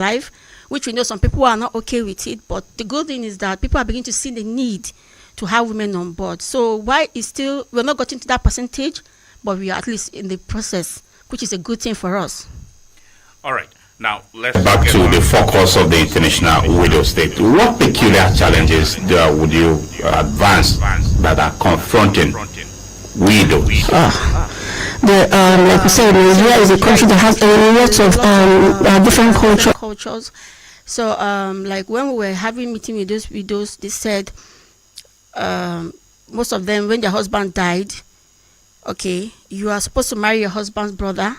life, which we know some people are not okay with it. But the good thing is that people are beginning to see the need to have women on board. So why is still we're not getting to that percentage, but we are at least in the process, which is a good thing for us. All right. Now, let's back to the focus of the International Widows Day. What peculiar challenges would you advance that are confronting widows? Like we said, Nigeria is a country that has a lot of different cultures. So, like when we were having meeting with those widows, they said most of them, when their husband died, okay, you are supposed to marry your husband's brother.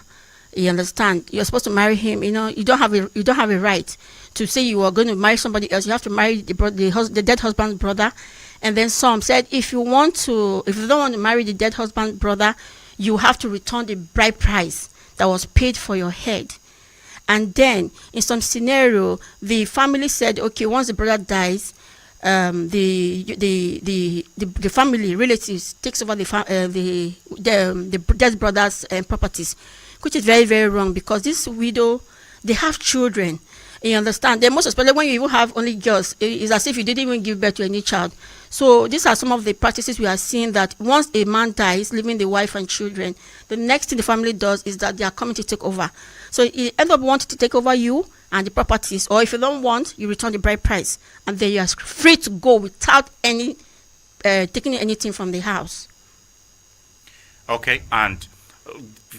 You understand? You're supposed to marry him. You know, you don't have a right to say you are going to marry somebody else. You have to marry the dead husband's brother. And then some said, if you don't want to marry the dead husband's brother, you have to return the bride price that was paid for your head. And then in some scenario, the family said, okay, once the brother dies, the family relatives takes over the dead brother's properties, which is very, very wrong, because this widow, they have children. You understand? Then most especially when you even have only girls, it's as if you didn't even give birth to any child. So these are some of the practices we are seeing, that once a man dies, leaving the wife and children, the next thing the family does is that they are coming to take over. So you end up wanting to take over you and the properties, or if you don't want, you return the bride price, and then you are free to go without any taking anything from the house. Okay, and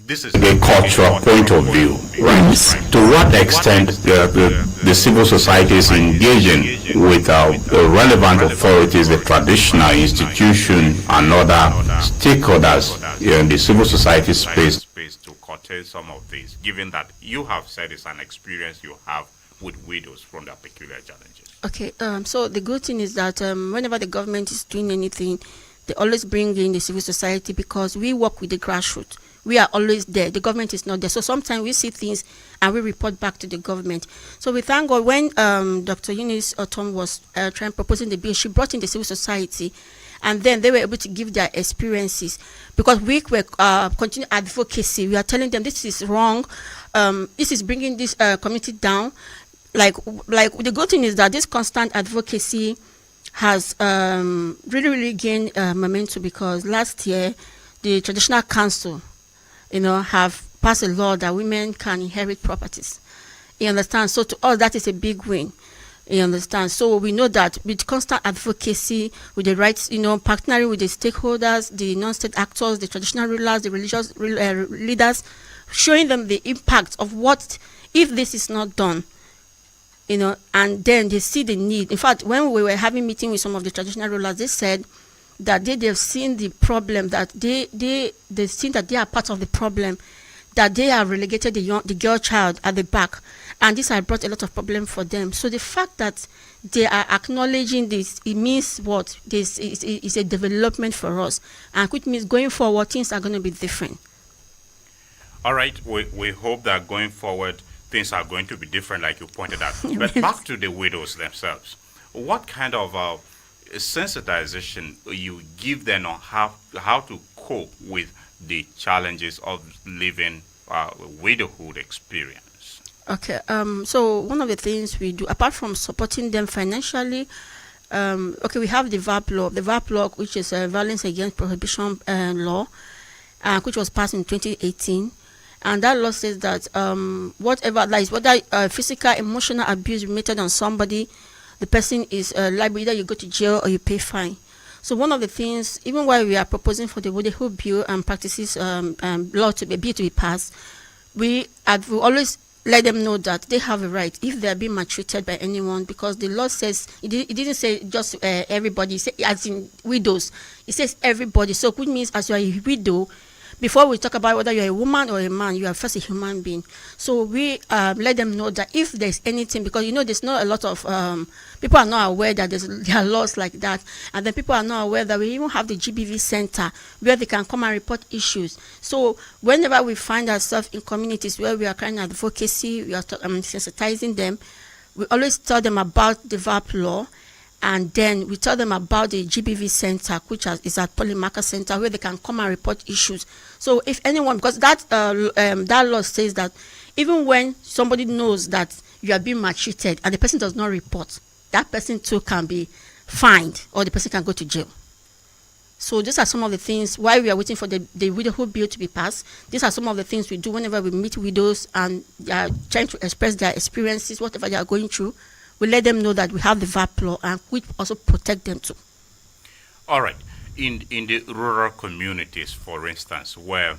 this is the cultural point of view, right? To what extent the civil society is engaging with the relevant authorities, the traditional institution, and other stakeholders in the civil society space to curtail some of this, given that you have said it's an experience you have with widows from their peculiar challenges. Okay, so the good thing is that whenever the government is doing anything, they always bring in the civil society, because we work with the grassroots. We are always there. The government is not there. So sometimes we see things and we report back to the government. So we thank God when Dr. Eunice Otom was proposing the bill, she brought in the civil society, and then they were able to give their experiences, because we were continuing advocacy. We are telling them this is wrong. This is bringing this community down. Like the good thing is that this constant advocacy has really gained momentum, because last year the Traditional Council, have passed a law that women can inherit properties. You understand? So to us, that is a big win. You understand? So we know that with constant advocacy, with the rights, partnering with the stakeholders, the non-state actors, the traditional rulers, the religious leaders, showing them the impact of what if this is not done. And then they see the need. In fact, when we were having meeting with some of the traditional rulers, they said that they've seen the problem, that they seen that they are part of the problem, that they have relegated the girl child at the back, and this has brought a lot of problem for them. So the fact that they are acknowledging this, it means what? This is a development for us, and which means going forward things are going to be different. All right, we hope that going forward things are going to be different, like you pointed out. But back to the widows themselves, what kind of sensitization you give them on how to cope with the challenges of living widowhood experience? Okay, so one of the things we do, apart from supporting them financially, we have the VAP law, which is a violence against prohibition law, which was passed in 2018. And that law says that whether physical, emotional abuse committed on somebody, the person is liable. Either you go to jail or you pay fine. So one of the things, even while we are proposing for the widowhood bill and practices law to be passed, we always let them know that they have a right if they are being maltreated by anyone, because the law says it didn't say just everybody, as in widows. It says everybody. So which means as you are a widow, before we talk about whether you're a woman or a man, you are first a human being. So we let them know that if there's anything, because there's not a lot of people are not aware that there are laws like that, and then people are not aware that we even have the GBV center where they can come and report issues. So whenever we find ourselves in communities where we are carrying advocacy, we are sensitizing them, we always tell them about the VAP law. And then we tell them about the GBV center, which is at Polymarker Center, where they can come and report issues. So if anyone, because that law says that even when somebody knows that you are being maltreated and the person does not report, that person too can be fined or the person can go to jail. So these are some of the things why we are waiting for the widowhood bill to be passed. These are some of the things we do whenever we meet widows and they are trying to express their experiences, whatever they are going through. We let them know that we have the VAP law and we also protect them too. All right. In the rural communities, for instance, where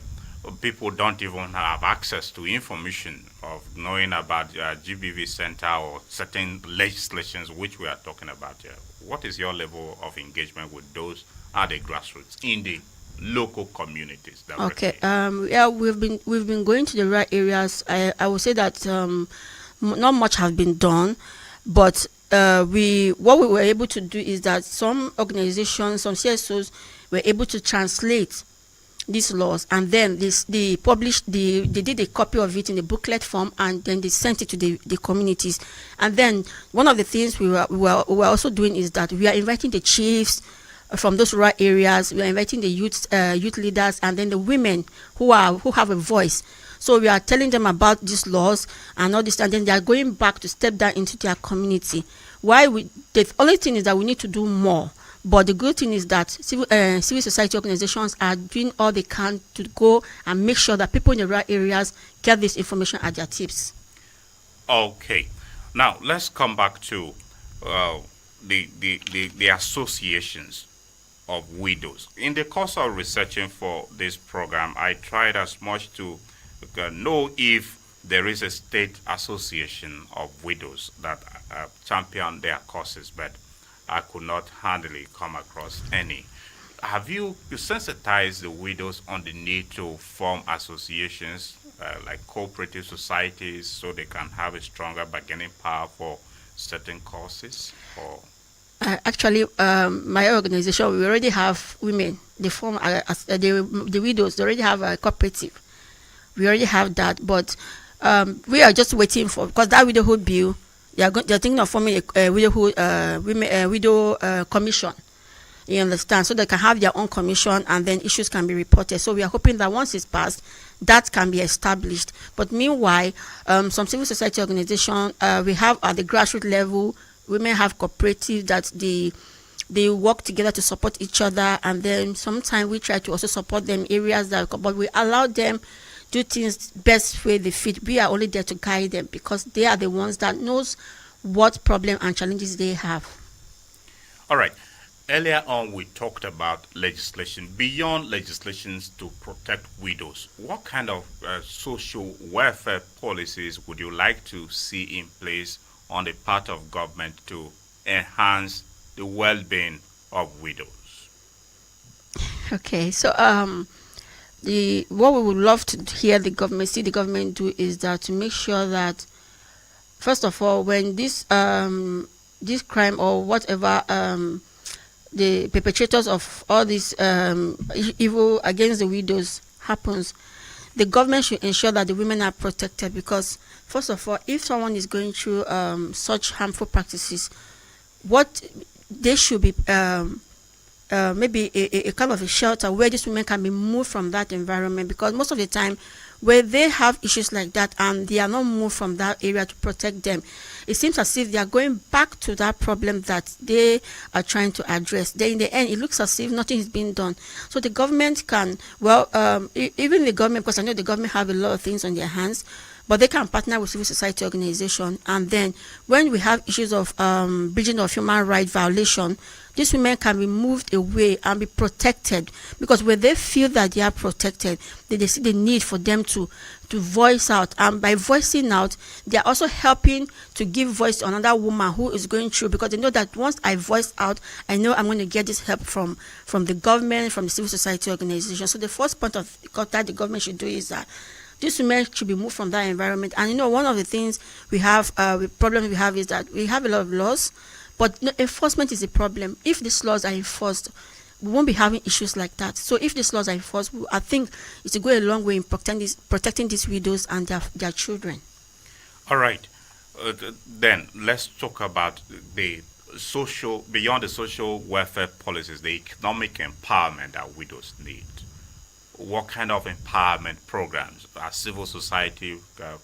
people don't even have access to information of knowing about GBV center or certain legislations which we are talking about here, what is your level of engagement with those at the grassroots in the local communities? Okay. Yeah, we've been going to the right areas. I would say that not much has been done, but what we were able to do is that some organizations, some CSOs were able to translate these laws, and then they did a copy of it in a booklet form, and then they sent it to the communities. And then one of the things we were also doing is that we are inviting the chiefs from those rural areas. We are inviting the youth leaders, and then the women who have a voice. So we are telling them about these laws and all this, and then they are going back to step down into their community. The only thing is that we need to do more. But the good thing is that civil society organizations are doing all they can to go and make sure that people in the rural areas get this information at their tips. Okay. Now, let's come back to the associations of widows. In the course of researching for this program, I tried as much to know if there is a state association of widows that champion their causes, but I could not handily come across any. Have you sensitized the widows on the need to form associations like cooperative societies so they can have a stronger bargaining power for certain causes? Or Actually, my organization, we already have women. They form the widows. They already have a cooperative. We already have that, but we are just waiting for, because that widowhood bill, they're thinking of forming a widow commission. You understand? So they can have their own commission, and then issues can be reported. So we are hoping that once it's passed, that can be established. But meanwhile, some civil society organization we have at the grassroots level, women have cooperatives that they work together to support each other, and then sometimes we try to also support them in areas but we allow them do things best way they fit. We are only there to guide them because they are the ones that knows what problem and challenges they have. all right. Earlier on, we talked about legislation. Beyond legislations to protect widows, what kind of social welfare policies would you like to see in place on the part of government to enhance the well-being of widows? Okay, so what we would love to see the government do is that to make sure that, first of all, when this crime or whatever, the perpetrators of all this evil against the widows happens, the government should ensure that the women are protected. Because first of all, if someone is going through such harmful practices, what they should be maybe a kind of a shelter where these women can be moved from that environment. Because most of the time where they have issues like that and they are not moved from that area to protect them, it seems as if they are going back to that problem that they are trying to address. Then in the end, it looks as if nothing is being done. So the government can, even the government, because I know the government have a lot of things on their hands, but they can partner with civil society organization. And then when we have issues of breaching of human rights violation, these women can be moved away and be protected, because when they feel that they are protected, they see the need for them to voice out. And by voicing out, they are also helping to give voice to another woman who is going through, because they know that once I voice out, I know I'm going to get this help from the government, from the civil society organization. So the first point of that the government should do is that these women should be moved from that environment. And one of the things we have, problems we have, is that we have a lot of laws, but enforcement is a problem. If these laws are enforced, we won't be having issues like that. So if these laws are enforced, I think it will go a long way in protecting these widows and their children. All right. Then let's talk about the social, beyond the social welfare policies, the economic empowerment that widows need. What kind of empowerment programs are civil society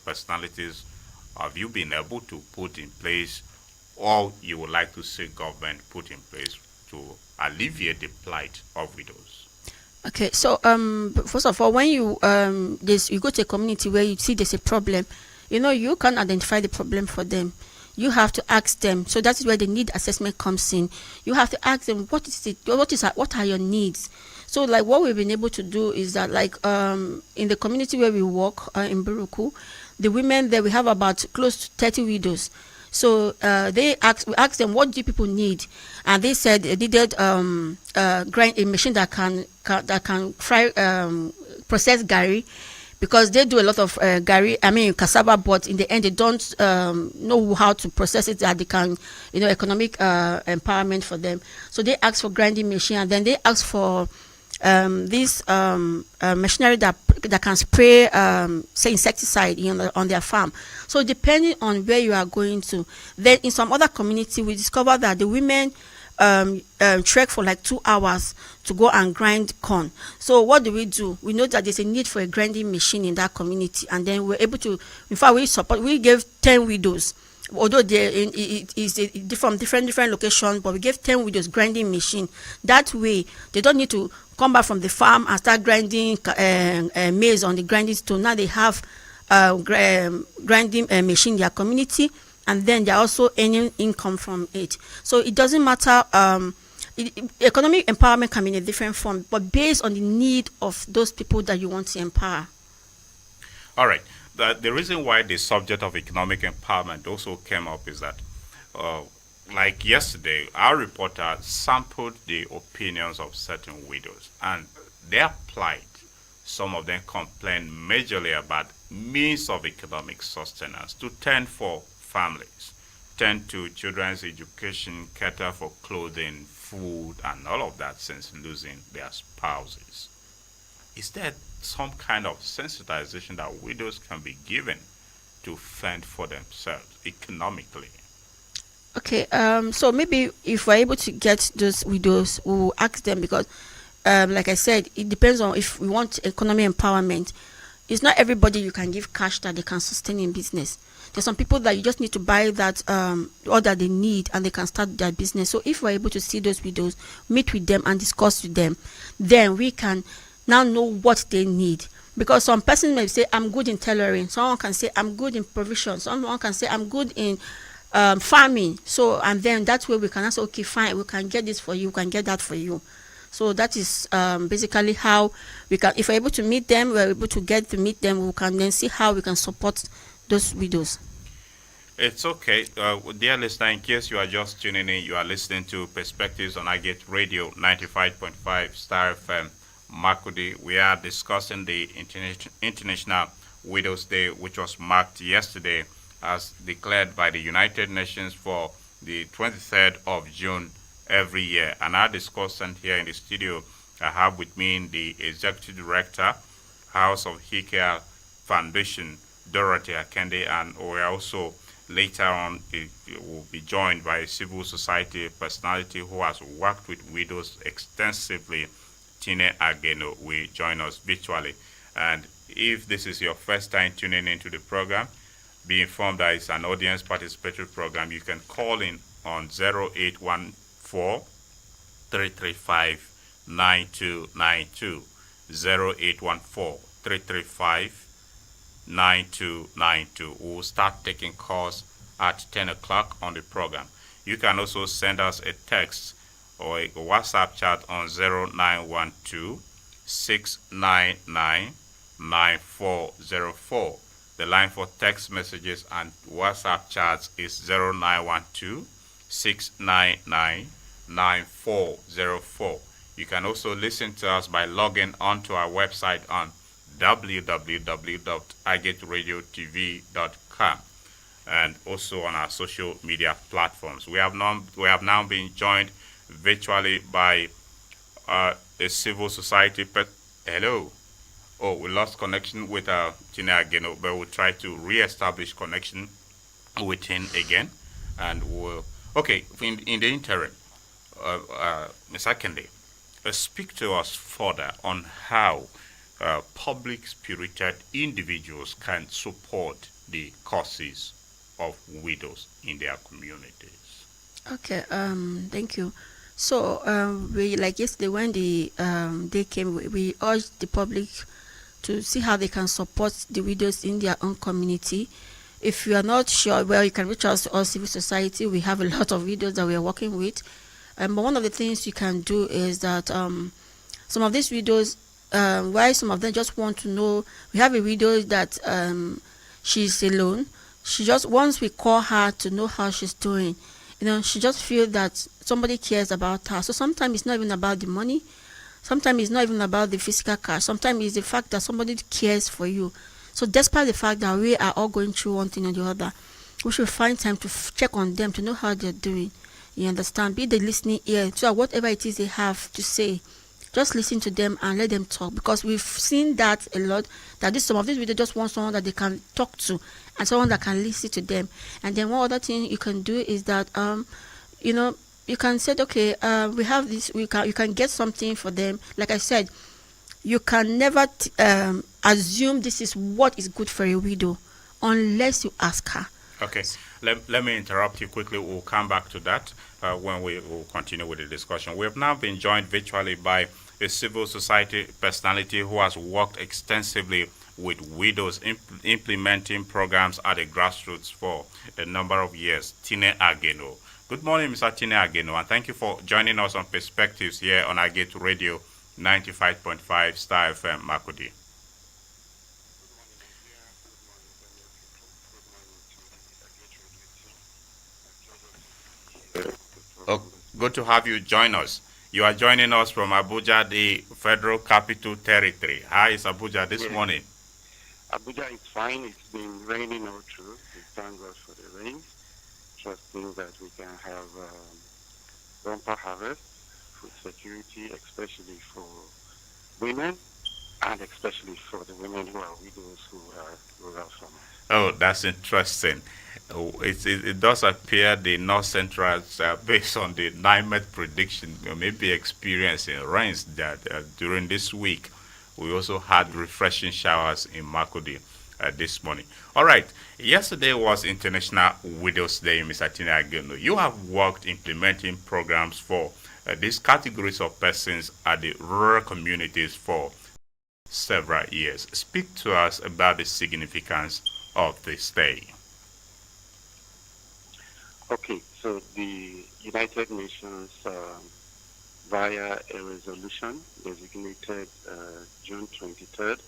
personalities have you been able to put in place, or you would like to see government put in place to alleviate the plight of widows? Okay, so first of all, when you you go to a community where you see there's a problem, you can identify the problem for them. You have to ask them. So that is where the need assessment comes in. You have to ask them what are your needs. So like what we've been able to do is that like in the community where we work in Buruku, the women there, we have about close to 30 widows. So we asked them, what do people need? And they said they needed grind a machine that can fry process gari, because they do a lot of cassava, but in the end they don't know how to process it, that they can, economic empowerment for them. So they asked for grinding machine, and then they asked for this machinery that can spray say insecticide on their farm. So depending on where you are going to, then in some other community we discovered that the women trek for like 2 hours to go and grind corn. So what do? We know that there's a need for a grinding machine in that community, and then we're able to, in fact, we gave 10 widows, although it is from different locations, but we gave 10 widows grinding machine. That way they don't need to come back from the farm and start grinding maize on the grinding stone. Now they have grinding machine in their community, and then they're also earning income from it. So it doesn't matter. Economic empowerment can be in a different form, but based on the need of those people that you want to empower. All right. The reason why the subject of economic empowerment also came up is that, like yesterday, our reporter sampled the opinions of certain widows and their plight. Some of them complained majorly about means of economic sustenance, to tend for families, tend to children's education, cater for clothing, food, and all of that since losing their spouses. Is there some kind of sensitization that widows can be given to fend for themselves economically? Okay, so maybe if we're able to get those widows, we'll ask them, because like I said, it depends on if we want economic empowerment. It's not everybody you can give cash that they can sustain in business. There's some people that you just need to buy that all that they need, and they can start their business. So if we're able to see those widows, meet with them and discuss with them, then we can now know what they need. Because some person may say, I'm good in tailoring. Someone can say, I'm good in provision. Someone can say, I'm good in farming. So, and then that way we can answer, okay, fine, we can get this for you, we can get that for you. So that is basically how we can, if we're able to meet them, we're able to get to meet them, we can then see how we can support those widows. It's okay. Dear listener, in case you are just tuning in, you are listening to Perspectives on Agate Radio 95.5 Star FM Makudi. We are discussing the International Widows Day, which was marked yesterday as declared by the United Nations for the 23rd of June every year. And our discussant here in the studio, I have with me the Executive Director, House of Hikea Foundation, Dorothy Akende, and we are also later on will be joined by a civil society personality who has worked with widows extensively, Tine Ageno, will join us virtually. And if this is your first time tuning into the program, be informed that it's an audience participatory program. You can call in on 0814 335 9292, 0814 335 9292. We'll start taking calls at 10 o'clock on the program. You can also send us a text or a WhatsApp chat on 0912 699 9404. The line for text messages and WhatsApp chats is 0912 699 9404. You can also listen to us by logging onto our website on www.agetradiotv.com and also on our social media platforms. We have now been joined virtually by a civil society. Hello. Oh, we lost connection with Tina again, but we'll try to re-establish connection with him again. And we'll, okay, in the interim, Ms. Akende, speak to us further on how public-spirited individuals can support the causes of widows in their communities? Okay, thank you. So, we like yesterday when the day came, we urged the public to see how they can support the widows in their own community. If you are not sure, well, you can reach out to us, civil society. We have a lot of widows that we are working with. But one of the things you can do is that some of these widows, why some of them just want to know. We have a widow that she's alone. She just once we call her to know how she's doing, she just feels that somebody cares about her. So sometimes it's not even about the money. Sometimes it's not even about the physical cash. Sometimes it's the fact that somebody cares for you. So despite the fact that we are all going through one thing or the other, we should find time to check on them to know how they're doing. You understand? Be the listening ear. So whatever it is they have to say, just listen to them and let them talk, because we've seen that a lot, that some of these people just want someone that they can talk to and someone that can listen to them. And then one other thing you can do is that you can say, okay, we have this, you can get something for them. Like I said, you can never assume this is what is good for a widow unless you ask her. Okay, let me interrupt you quickly. We'll come back to that when we will continue with the discussion. We have now been joined virtually by a civil society personality who has worked extensively with widows, implementing programs at the grassroots for a number of years, Tine Ageno. Good morning, Mr. Tine Ageno, and thank you for joining us on Perspectives here on Agate Radio 95.5 Star FM, Makudi. Oh, good to have you join us. You are joining us from Abuja, the Federal Capital Territory. How is Abuja this morning? Abuja is fine. It's been raining all through. We thank God for the rain. Trusting that we can have bumper harvest, food security, especially for women, and especially for the women who are widows who are rural farmers. Oh, that's interesting. It does appear the North Central, based on the NIMET prediction, may be experiencing rains that during this week. We also had refreshing showers in Makudi this morning. All right. Yesterday was International Widows Day, Mr. Tine Ageno. You have worked implementing programs for these categories of persons at the rural communities for several years. Speak to us about the significance of this day. Okay, so the United Nations, via a resolution, designated June 23rd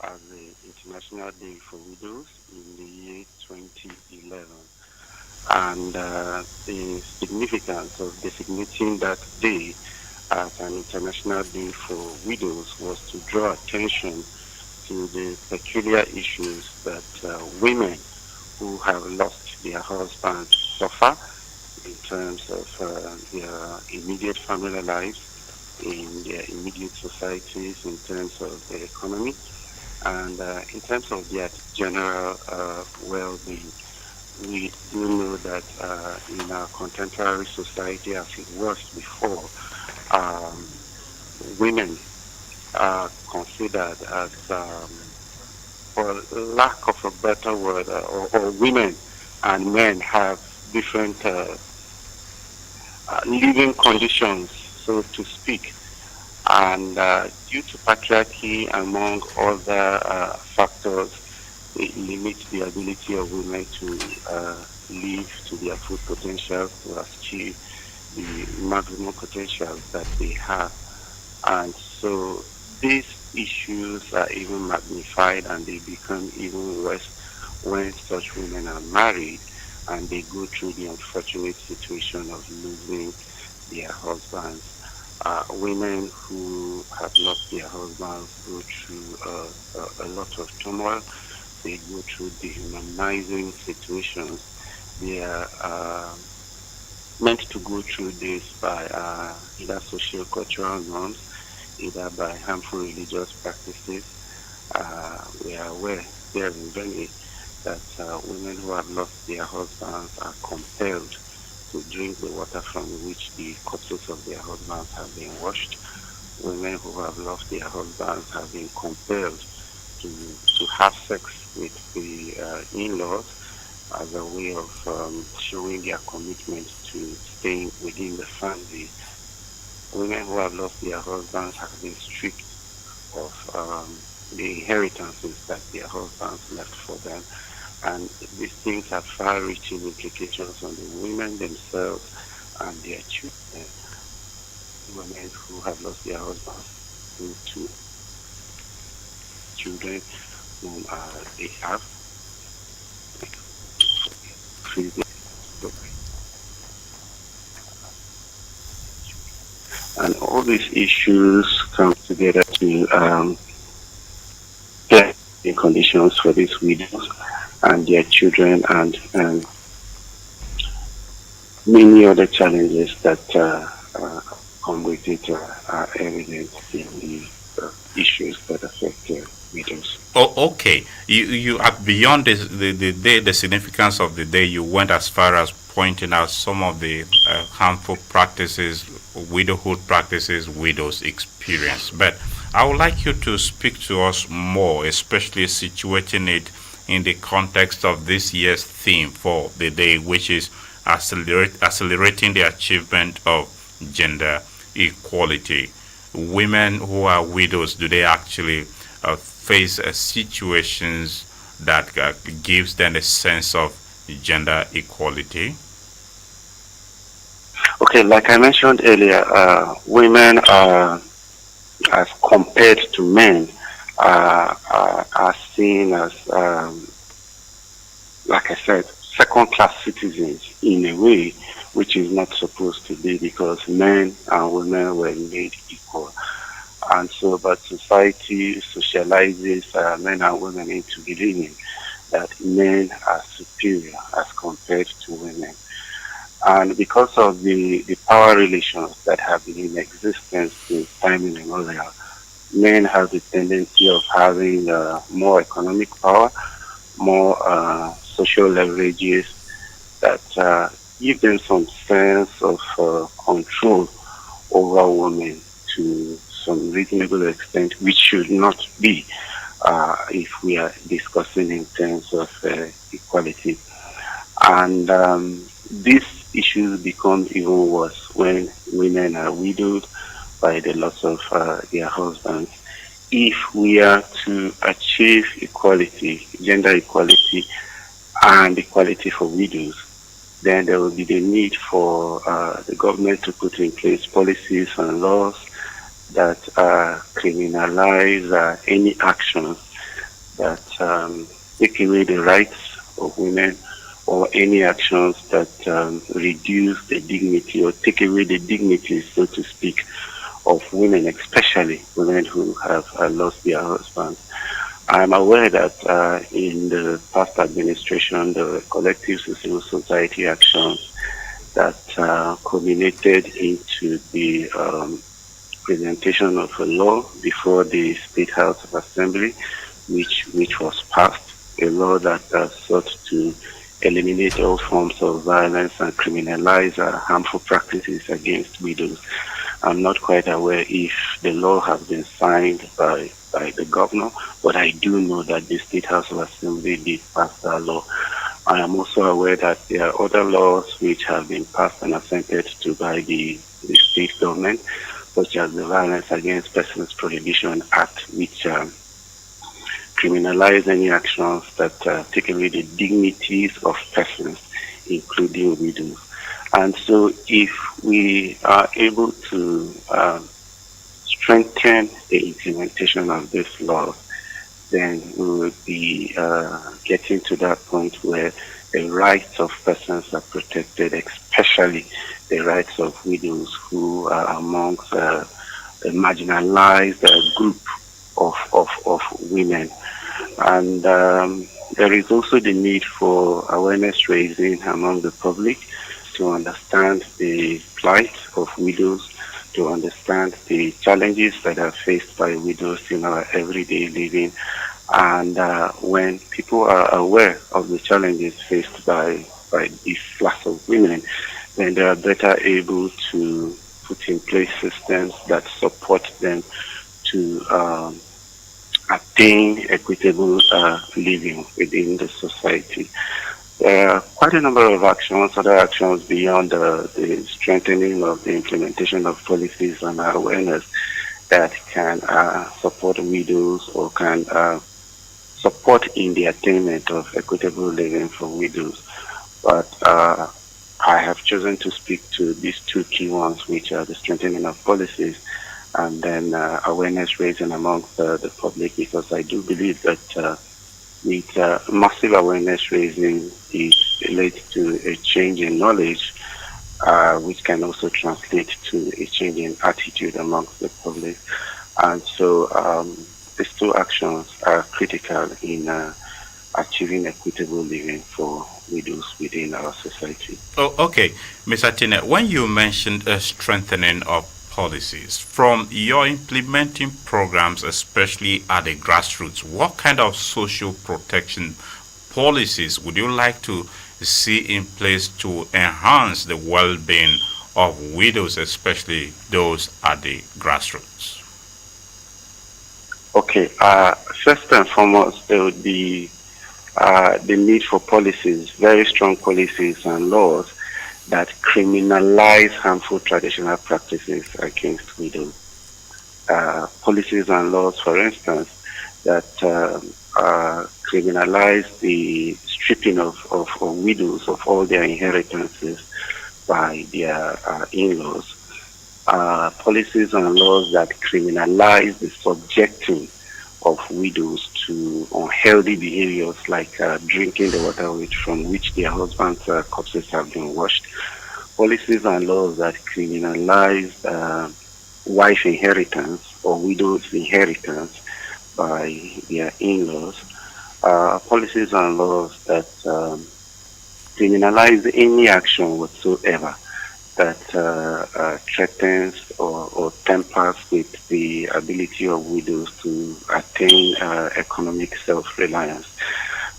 as the International Day for Widows in the year 2011. And the significance of designating that day as an International Day for Widows was to draw attention to the peculiar issues that women who have lost their husbands suffer in terms of their immediate family lives, in their immediate societies, in terms of their economy, and in terms of their general well-being. We do know that in our contemporary society, as it was before, women are considered as, for lack of a better word, or women and men have different living conditions, so to speak. And due to patriarchy, among other factors, it limits the ability of women to live to their full potential, to achieve the maximum potential that they have. And so these issues are even magnified, and they become even worse when such women are married and they go through the unfortunate situation of losing their husbands. Women who have lost their husbands go through a lot of turmoil. They go through dehumanizing situations. They are meant to go through this by either socio-cultural norms, either by harmful religious practices. We are aware there in Benue that women who have lost their husbands are compelled to drink the water from which the corpses of their husbands have been washed. Women who have lost their husbands have been compelled to have sex with the in-laws. as a way of showing their commitment to staying within the family. Women who have lost their husbands have been stripped of the inheritances that their husbands left for them. And these things have far-reaching implications on the women themselves and their children. Women who have lost their husbands due to children whom they have. And all these issues come together to get the conditions for these widows and their children, and many other challenges that come with it are evident in the issues that affect widows. Oh, okay. You are beyond the day, the significance of the day. You went as far as pointing out some of the harmful practices, widowhood practices, widows experience. But I would like you to speak to us more, especially situating it in the context of this year's theme for the day, which is accelerating the achievement of gender equality. Women who are widows, do they actually face situations that gives them a sense of gender equality? Okay, like I mentioned earlier, women are, as compared to men, are seen as, like I said, second-class citizens in a way, which is not supposed to be, because men and women were made equal. And so, but society socializes men and women into believing that men are superior as compared to women. And because of the power relations that have been in existence since time immemorial, men have the tendency of having more economic power, more social leverages that give them some sense of control over women to some reasonable extent, which should not be if we are discussing in terms of equality. And these issues become even worse when women are widowed by the loss of their husbands. If we are to achieve equality, gender equality, and equality for widows, then there will be the need for the government to put in place policies and laws that criminalize any actions that take away the rights of women, or any actions that reduce the dignity or take away the dignity, so to speak, of women, especially women who have lost their husbands. I'm aware that in the past administration, there were collective civil society actions that culminated into the presentation of a law before the State House of Assembly, which was passed, a law that sought to eliminate all forms of violence and criminalize harmful practices against widows. I'm not quite aware if the law has been signed by the governor, but I do know that the State House of Assembly did pass that law. I am also aware that there are other laws which have been passed and assented to by the state government, such as the Violence Against Persons Prohibition Act, which criminalize any actions that take away the dignities of persons, including widows. And so if we are able to strengthen the implementation of this law, then we will be getting to that point where the rights of persons are protected, especially the rights of widows, who are amongst a marginalized group of women. And there is also the need for awareness raising among the public to understand the plight of widows, to understand the challenges that are faced by widows in our everyday living. And when people are aware of the challenges faced by this class of women, then they are better able to put in place systems that support them to attain equitable living within the society. There are quite a number of actions, other actions beyond the strengthening of the implementation of policies and awareness that can support widows or can support in the attainment of equitable living for widows. But I have chosen to speak to these two key ones, which are the strengthening of policies and then awareness raising among the public, because I do believe that with massive awareness raising, it leads to a change in knowledge, which can also translate to a change in attitude amongst the public. And so these two actions are critical in achieving equitable living for widows within our society. Oh, okay. Mr. Tine, when you mentioned a strengthening of policies, from your implementing programs, especially at the grassroots, what kind of social protection policies would you like to see in place to enhance the well-being of widows, especially those at the grassroots? Okay, first and foremost, there would be the need for policies, very strong policies and laws that criminalize harmful traditional practices against widows. Policies and laws, for instance, that criminalize the stripping of widows of all their inheritances by their in-laws. Policies and laws that criminalize the subjecting of widows to unhealthy behaviors like drinking the water from which their husbands' corpses have been washed. Policies and laws that criminalize wife inheritance or widow's inheritance by their in-laws. Policies and laws that criminalize any action whatsoever that threatens or tampers with the ability of widows to attain economic self-reliance.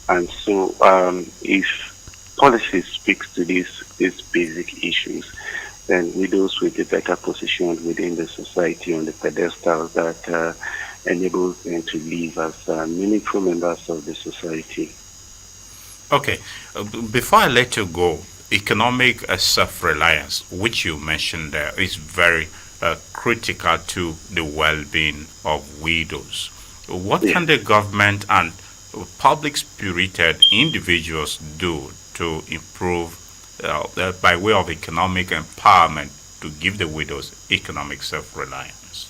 And so if policy speaks to these basic issues, then widows will be better positioned within the society on the pedestal that enables them to live as meaningful members of the society. Okay, before I let you go, economic self-reliance, which you mentioned there, is very critical to the well-being of widows. What can the government and public-spirited individuals do to improve by way of economic empowerment to give the widows economic self-reliance?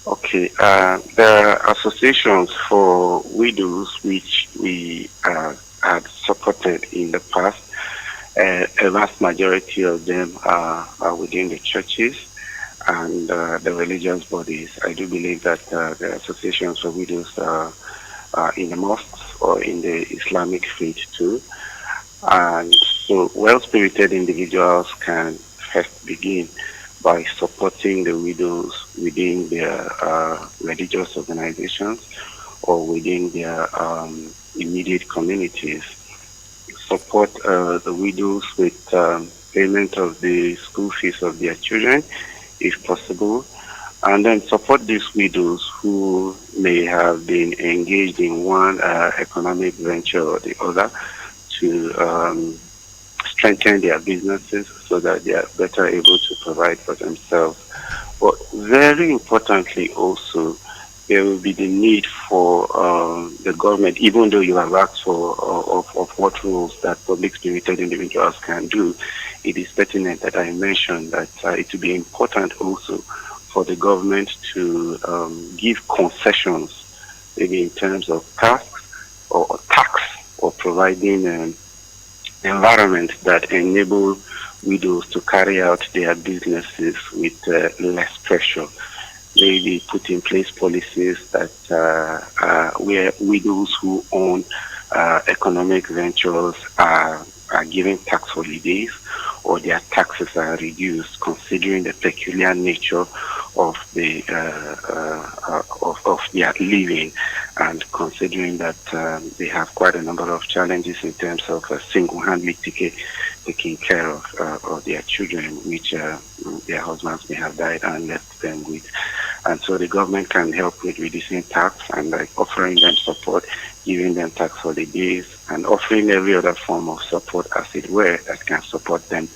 Okay, there are associations for widows which we had supported in the past. A vast majority of them are within the churches and the religious bodies. I do believe that the associations for widows are in the mosques or in the Islamic faith too. And so well-spirited individuals can first begin by supporting the widows within their religious organizations or within their immediate communities. Support the widows with payment of the school fees of their children, if possible, and then support these widows who may have been engaged in one economic venture or the other to strengthen their businesses so that they are better able to provide for themselves. But very importantly also, there will be the need for the government, even though you have asked for of what rules that public-spirited individuals can do, it is pertinent that I mentioned that it will be important also for the government to give concessions, maybe in terms of tax or providing an environment that enable widows to carry out their businesses with less pressure. Maybe put in place policies that where widows who own economic ventures are given tax holidays or their taxes are reduced, considering the peculiar nature of the of their living, and considering that they have quite a number of challenges in terms of single-handedly taking care of their children, which their husbands may have died and left them with. And so the government can help with reducing tax and like offering them support, giving them tax holidays, and offering every other form of support, as it were, that can support them.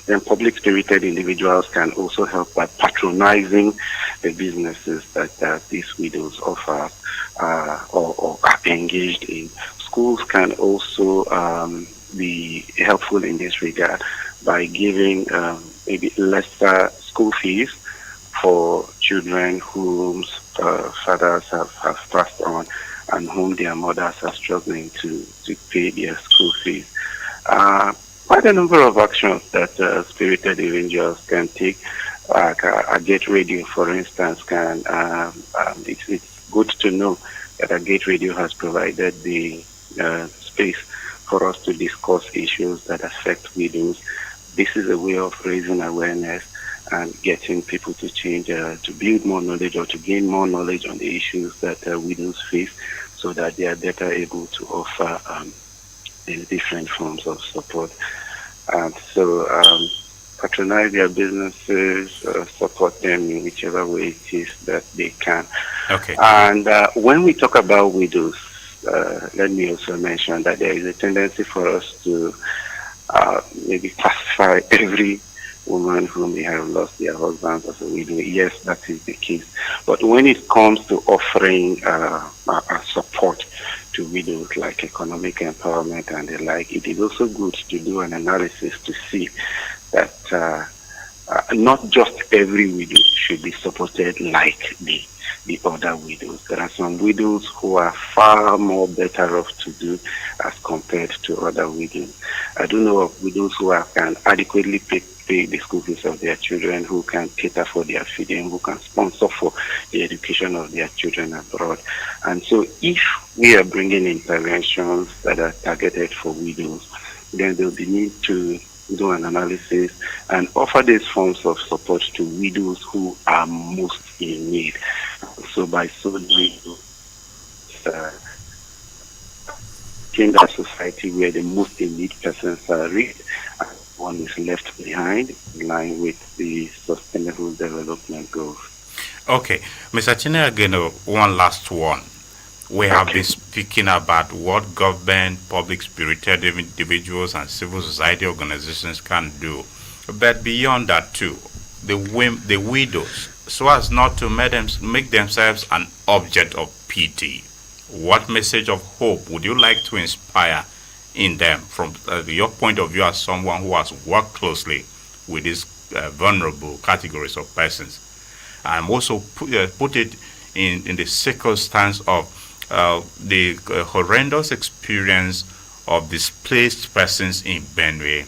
Then public spirited individuals can also help by patronizing the businesses that these widows offer or are engaged in. Schools can also be helpful in this regard by giving maybe lesser school fees for children whose fathers have passed on and whom their mothers are struggling to pay their school fees. Quite a number of actions that spirited individuals can take. Like a Gate Radio, for instance, can it's good to know that a Gate Radio has provided the space for us to discuss issues that affect widows. This is a way of raising awareness and getting people to change, to build more knowledge or to gain more knowledge on the issues that widows face, so that they are better able to offer in different forms of support. And so patronize their businesses, support them in whichever way it is that they can. Okay. And when we talk about widows, let me also mention that there is a tendency for us to maybe classify every woman who may have lost their husband as a widow. Yes, that is the case. But when it comes to offering support to widows, like economic empowerment and the like, it is also good to do an analysis to see that not just every widow should be supported like the other widows. There are some widows who are far more better off to do as compared to other widows. I do know of widows who can adequately pay the school fees of their children, who can cater for their feeding, who can sponsor for the education of their children abroad. And so if we are bringing interventions that are targeted for widows, then there will be need to do an analysis and offer these forms of support to widows who are most in need. So by so doing, in that society where the most in need persons are reached, and one is left behind in line with the sustainable development goals. Okay, Mr. Chinageno, one last one. We have been speaking about what government, public-spirited individuals, and civil society organizations can do. But beyond that too, the widows, so as not to make themselves an object of pity. What message of hope would you like to inspire in them from your point of view as someone who has worked closely with these vulnerable categories of persons? And also put it in the circumstance of the horrendous experience of displaced persons in Benue.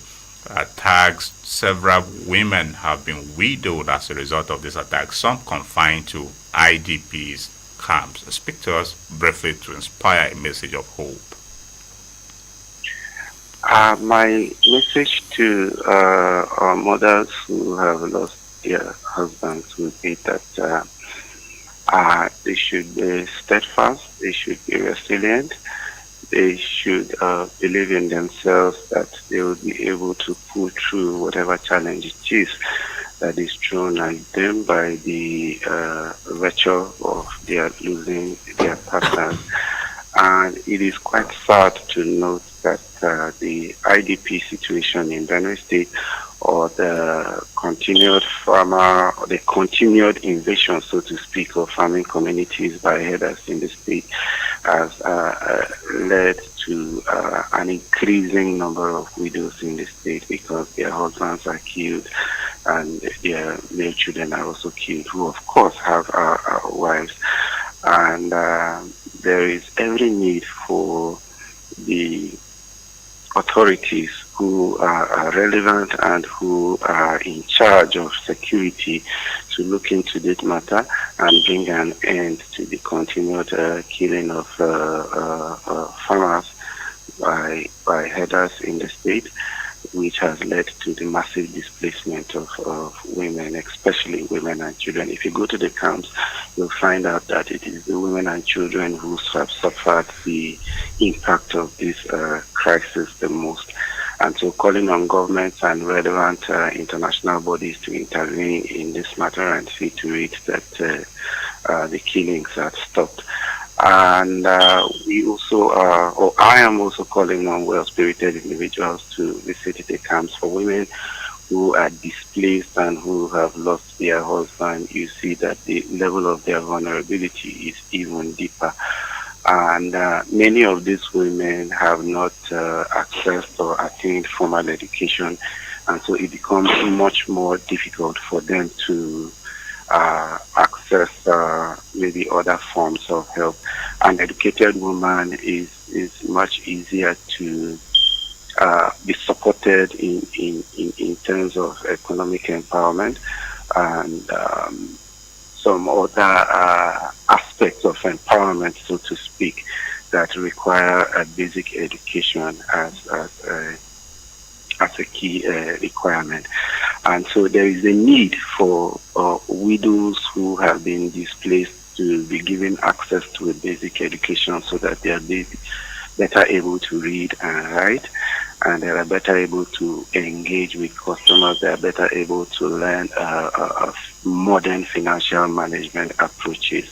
Attacks, several women have been widowed as a result of this attack, some confined to IDPs camps. Speak to us briefly to inspire a message of hope. My message to mothers who have lost their husbands would be that they should be steadfast, they should be resilient, they should believe in themselves that they will be able to pull through whatever challenge it is that is thrown at them by the virtue of their losing their partners. And it is quite sad to note that the IDP situation in Benue State, or the continued invasion, so to speak, of farming communities by herders in the state, has led to an increasing number of widows in the state because their husbands are killed and their male children are also killed, who of course have wives. And there is every need for the authorities who are relevant and who are in charge of security to look into this matter and bring an end to the continued killing of farmers by herders in the state, which has led to the massive displacement of women, especially women and children. If you go to the camps, you'll find out that it is the women and children who have suffered the impact of this crisis the most. And so calling on governments and relevant international bodies to intervene in this matter and see to it that the killings are stopped. And we also, or I am also calling on well-spirited individuals to visit the camps for women who are displaced and who have lost their husband. You see that the level of their vulnerability is even deeper. And many of these women have not accessed or attained formal education, and so it becomes much more difficult for them to access maybe other forms of help. An educated woman is much easier to be supported in terms of economic empowerment and some other aspects of empowerment, so to speak, that require a basic education as a key requirement. And so there is a need for widows who have been displaced to be given access to a basic education so that they are better able to read and write, and they are better able to engage with customers. They are better able to learn modern financial management approaches.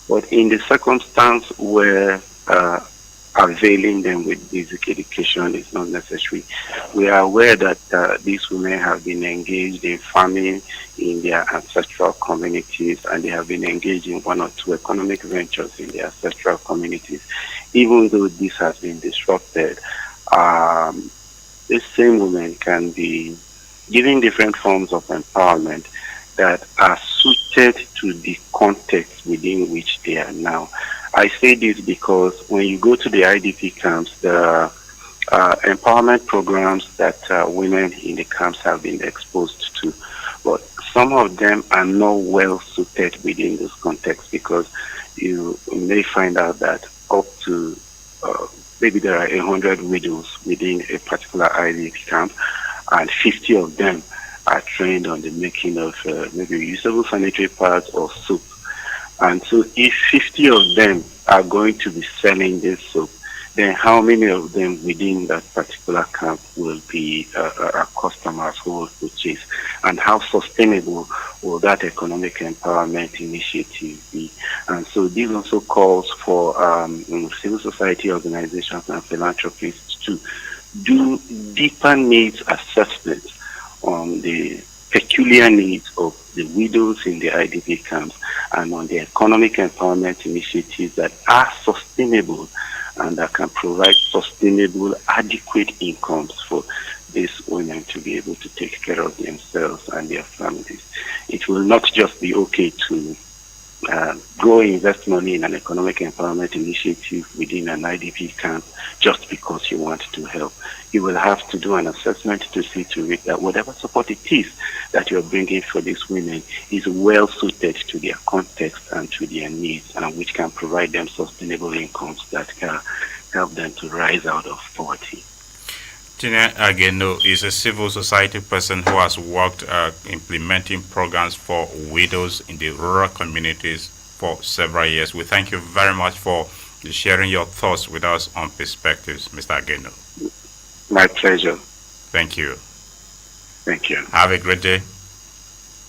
But in the circumstance where availing them with basic education is not necessary, we are aware that these women have been engaged in farming in their ancestral communities, and they have been engaged in one or two economic ventures in their ancestral communities. Even though this has been disrupted, these same women can be given different forms of empowerment that are suited to the context within which they are now. I say this because when you go to the IDP camps, the empowerment programs that women in the camps have been exposed to, but some of them are not well suited within this context, because you may find out that up to maybe there are 100 widows within a particular IDP camp, and 50 of them are trained on the making of maybe reusable sanitary pads or soap. And so if 50 of them are going to be selling this soap, then how many of them within that particular camp will be customers who will purchase? And how sustainable will that economic empowerment initiative be? And so this also calls for civil society organizations and philanthropists to do deeper needs assessments on the peculiar needs of the widows in the IDP camps and on the economic empowerment initiatives that are sustainable and that can provide sustainable, adequate incomes for these women to be able to take care of themselves and their families. It will not just be okay to go invest money in an economic empowerment initiative within an IDP camp just because you want to help. You will have to do an assessment to see to it that whatever support it is that you're bringing for these women is well suited to their context and to their needs, and which can provide them sustainable incomes that can help them to rise out of poverty. Tina Ageno is a civil society person who has worked implementing programs for widows in the rural communities for several years. We thank you very much for sharing your thoughts with us on Perspectives, Mr. Ageno. My pleasure. Thank you. Thank you. Have a great day.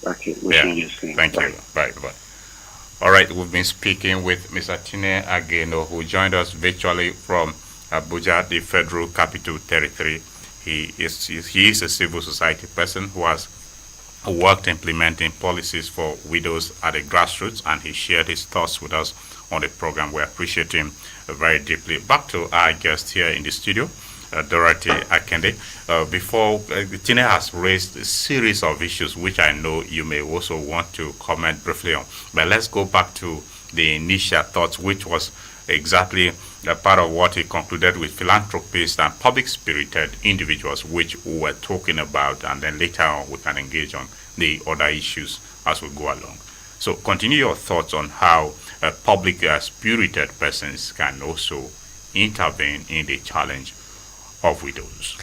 Okay. Wishing you soon. Thank you. Bye. All right, we've been speaking with Mr. Tina Ageno, who joined us virtually from Abuja, the Federal Capital Territory. He is a civil society person who has worked implementing policies for widows at the grassroots, and he shared his thoughts with us on the program. We appreciate him very deeply. Back to our guest here in the studio, Dorothy Akende. Before, Tina has raised a series of issues which I know you may also want to comment briefly on. But let's go back to the initial thoughts, which was exactly a part of what he concluded with philanthropists and public-spirited individuals, which we were talking about, and then later on we can engage on the other issues as we go along. So continue your thoughts on how public-spirited persons can also intervene in the challenge of widows.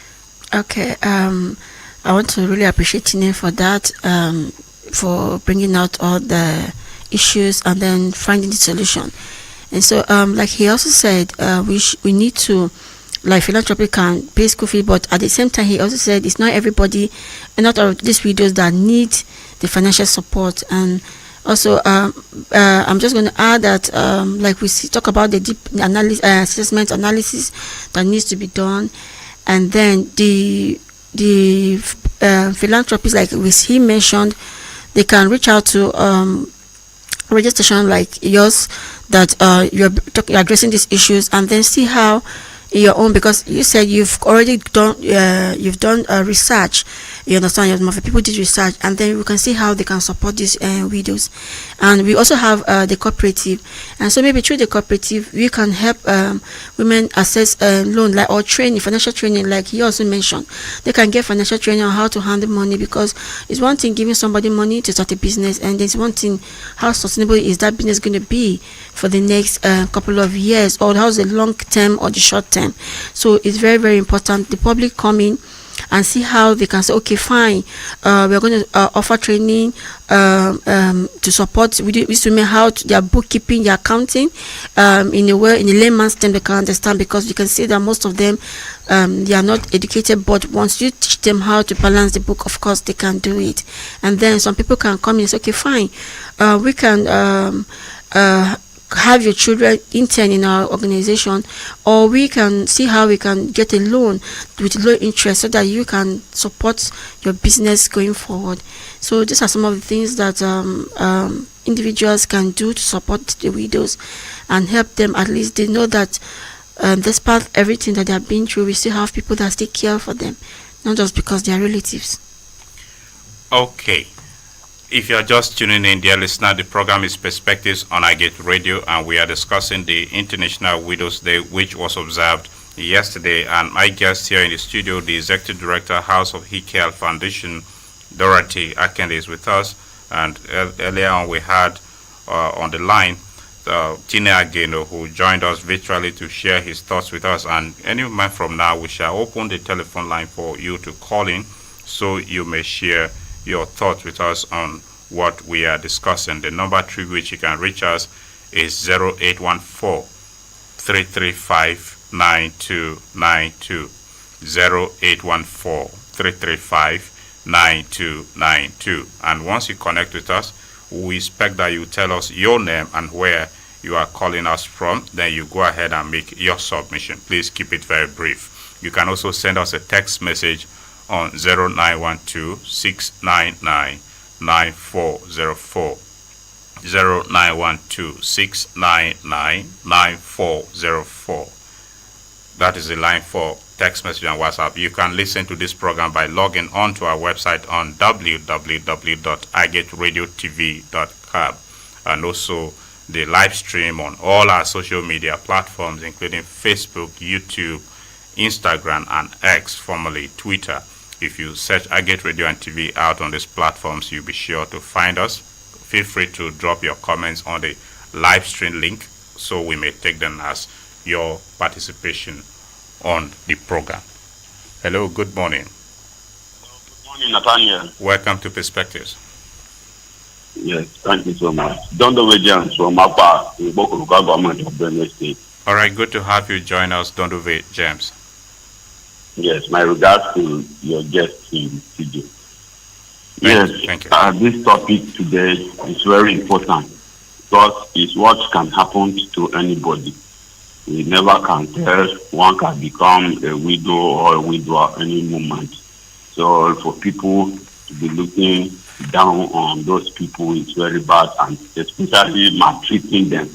Okay, I want to really appreciate Tine for that, for bringing out all the issues and then finding the solution. And so, like he also said, we need to like philanthropy can pay school fee, but at the same time he also said it's not everybody and not all of these widows that need the financial support. And also I'm just going to add that like we talk about the deep analysis assessment analysis that needs to be done, and then the philanthropists, like he mentioned, they can reach out to registration like yours, that you're addressing these issues, and then see how your own, because you said you've already done research, you understand, your people did research, and then we can see how they can support these widows. And we also have the cooperative, and so maybe through the cooperative we can help women access loan, like, or training, financial training, like he also mentioned. They can get financial training on how to handle money, because it's one thing giving somebody money to start a business, and there's one thing, how sustainable is that business going to be for the next couple of years, or how's the long term or the short term. So it's very, very important the public come in and see how they can say, okay, fine, we're going to offer training to support these women, how to, their bookkeeping, their accounting, in a way, in a layman's term they can understand, because you can see that most of them they are not educated, but once you teach them how to balance the book, of course they can do it. And then some people can come in and say, okay, fine, we can have your children intern in our organization, or we can see how we can get a loan with low interest so that you can support your business going forward. So these are some of the things that individuals can do to support the widows and help them. At least they know that despite everything that they have been through, we still have people that still care for them, not just because they are relatives. Okay. If you are just tuning in, dear listener, the program is Perspectives on iGate Radio, and we are discussing the International Widows Day, which was observed yesterday. And my guest here in the studio, the Executive Director, House of Hikel Foundation, Dorothy Akende, is with us. And earlier on, we had on the line Tina Ageno, who joined us virtually to share his thoughts with us. And any moment from now, we shall open the telephone line for you to call in, so you may share your thoughts with us on what we are discussing. The number through which you can reach us is 0814-335-9292, 0814-335-9292. And once you connect with us, we expect that you tell us your name and where you are calling us from. Then you go ahead and make your submission. Please keep it very brief. You can also send us a text message on 0912-699-9404, 0912-699-9404. That is the line for text message and WhatsApp. You can listen to this program by logging on to our website on www.igetradiotv.com, and also the live stream on all our social media platforms, including Facebook, YouTube, Instagram, and X, formerly Twitter. If you search iGate Radio and TV out on these platforms, you'll be sure to find us. Feel free to drop your comments on the live stream link, so we may take them as your participation on the program. Hello, good morning. Good morning, Nathaniel. Welcome to Perspectives. Yes, thank you so much. Nongu James from Apa, in Boko Local Government of Benue State. All right, good to have you join us, Nongu James. Yes, my regards to your guest in studio. Yes, thank you. This topic today is very important, because it's what can happen to anybody. We never can tell. One can become a widow or a widower at any moment. So for people to be looking down on those people is very bad, and especially maltreating them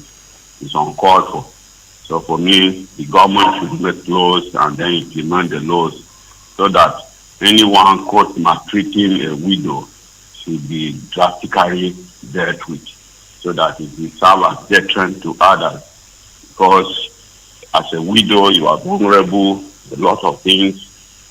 is uncalled for. So for me, the government should make laws and then implement the laws so that anyone caught maltreating a widow should be drastically dealt with, so that it will serve as deterrent to others. Because as a widow, you are vulnerable. A lot of things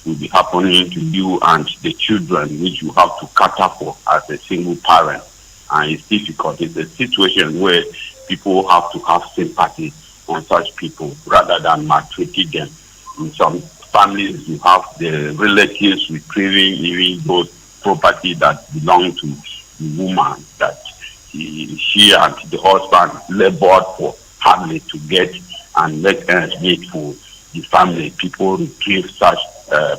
will be happening to you and the children, which you have to cater for as a single parent. And it's difficult. It's a situation where people have to have sympathy on such people rather than maltreating them. In some families, you have the relatives retrieving even those property that belong to the woman that she and the husband labored for family to get and make ends meet for the family, people retrieve such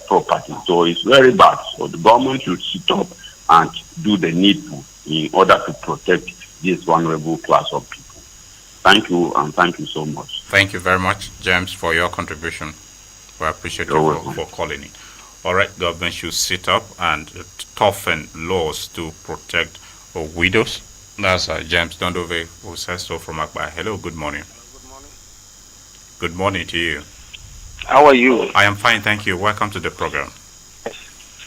property. So it's very bad. So the government should sit up and do the needful in order to protect this vulnerable class of people. Thank you, and thank you so much. Thank you very much, James, for your contribution. We appreciate You're you welcome. for calling in. All right, government should sit up and toughen laws to protect widows. That's James Dondove who says so from Akbar. Hello, good morning. Good morning. Good morning to you. How are you? I am fine, thank you. Welcome to the program.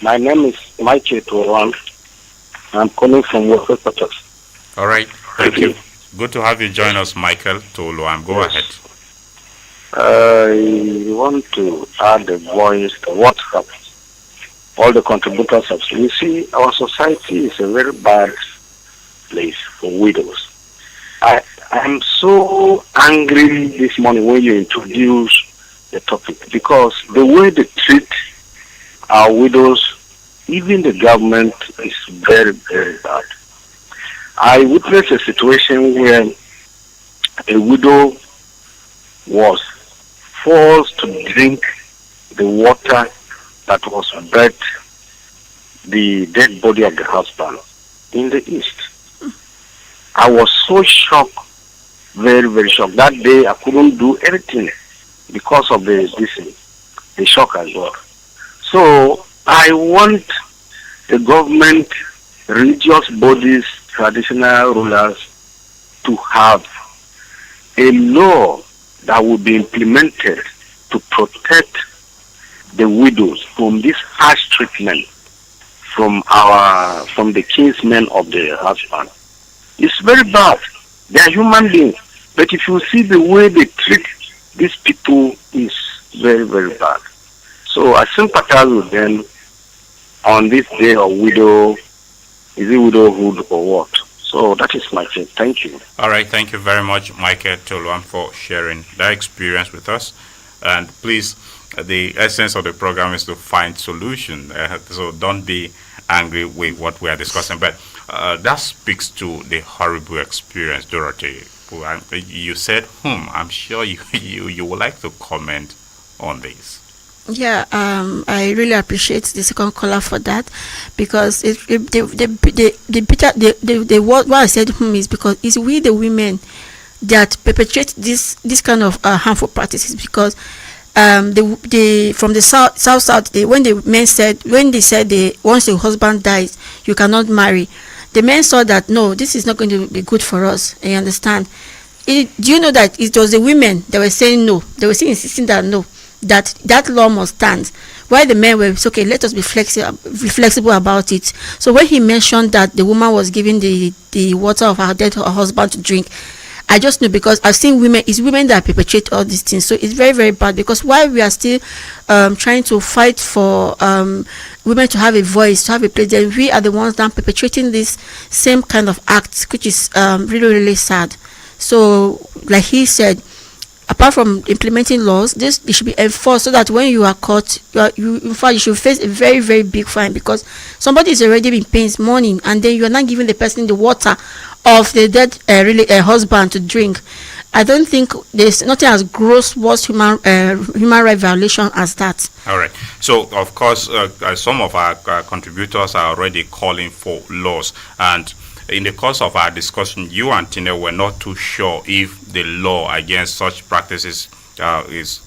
My name is Michael Toran. I'm calling from Worcester. All right, thank you. Good to have you join us, Michael Toluam. Go ahead. I want to add a voice to what happens. All the contributors have said. You see, our society is a very bad place for widows. I am so angry this morning when you introduce the topic, because the way they treat our widows, even the government, is very, very bad. I witnessed a situation where a widow was forced to drink the water that was brought the dead body of the husband in the east. I was so shocked, very, very shocked. That day I couldn't do anything because of the shock I got. So I want the government, religious bodies, traditional rulers to have a law that will be implemented to protect the widows from this harsh treatment from the kinsmen of the husband. It's very bad. They are human beings, but if you see the way they treat these people, is very, very bad. So I sympathize with them on this day of widow. Is it widowhood or what? So that is my thing. Thank you. All right, thank you very much, Michael Toluam, for sharing that experience with us. And please, the essence of the program is to find solution. So don't be angry with what we are discussing. But that speaks to the horrible experience, Dorothy. You said, I'm sure you would like to comment on this. Yeah, I really appreciate the second caller for that, because what I said is because it's we the women that perpetrate this kind of harmful practices, because from the south when they said once your husband dies you cannot marry, the men saw that no, this is not going to be good for us. You understand? Do you know that it was the women that were saying no? They were still insisting that no, that law must stand, while the men were okay, let us be flexible about it. So when he mentioned that the woman was giving the water of her dead husband to drink, I just know, because I've seen it's women that perpetrate all these things. So it's very, very bad, because while we are still trying to fight for women to have a voice, to have a place, then we are the ones that are perpetrating this same kind of acts, which is really, really sad. So like he said, apart from implementing laws, it should be enforced, so that when you are caught, in fact, you should face a very, very big fine, because somebody is already in pain mourning, and then you are not giving the person the water of the dead husband to drink. I don't think there's nothing as gross, worse human right violation as that. All right. So, of course, some of our contributors are already calling for laws, and in the course of our discussion, you and Tina were not too sure if the law against such practices is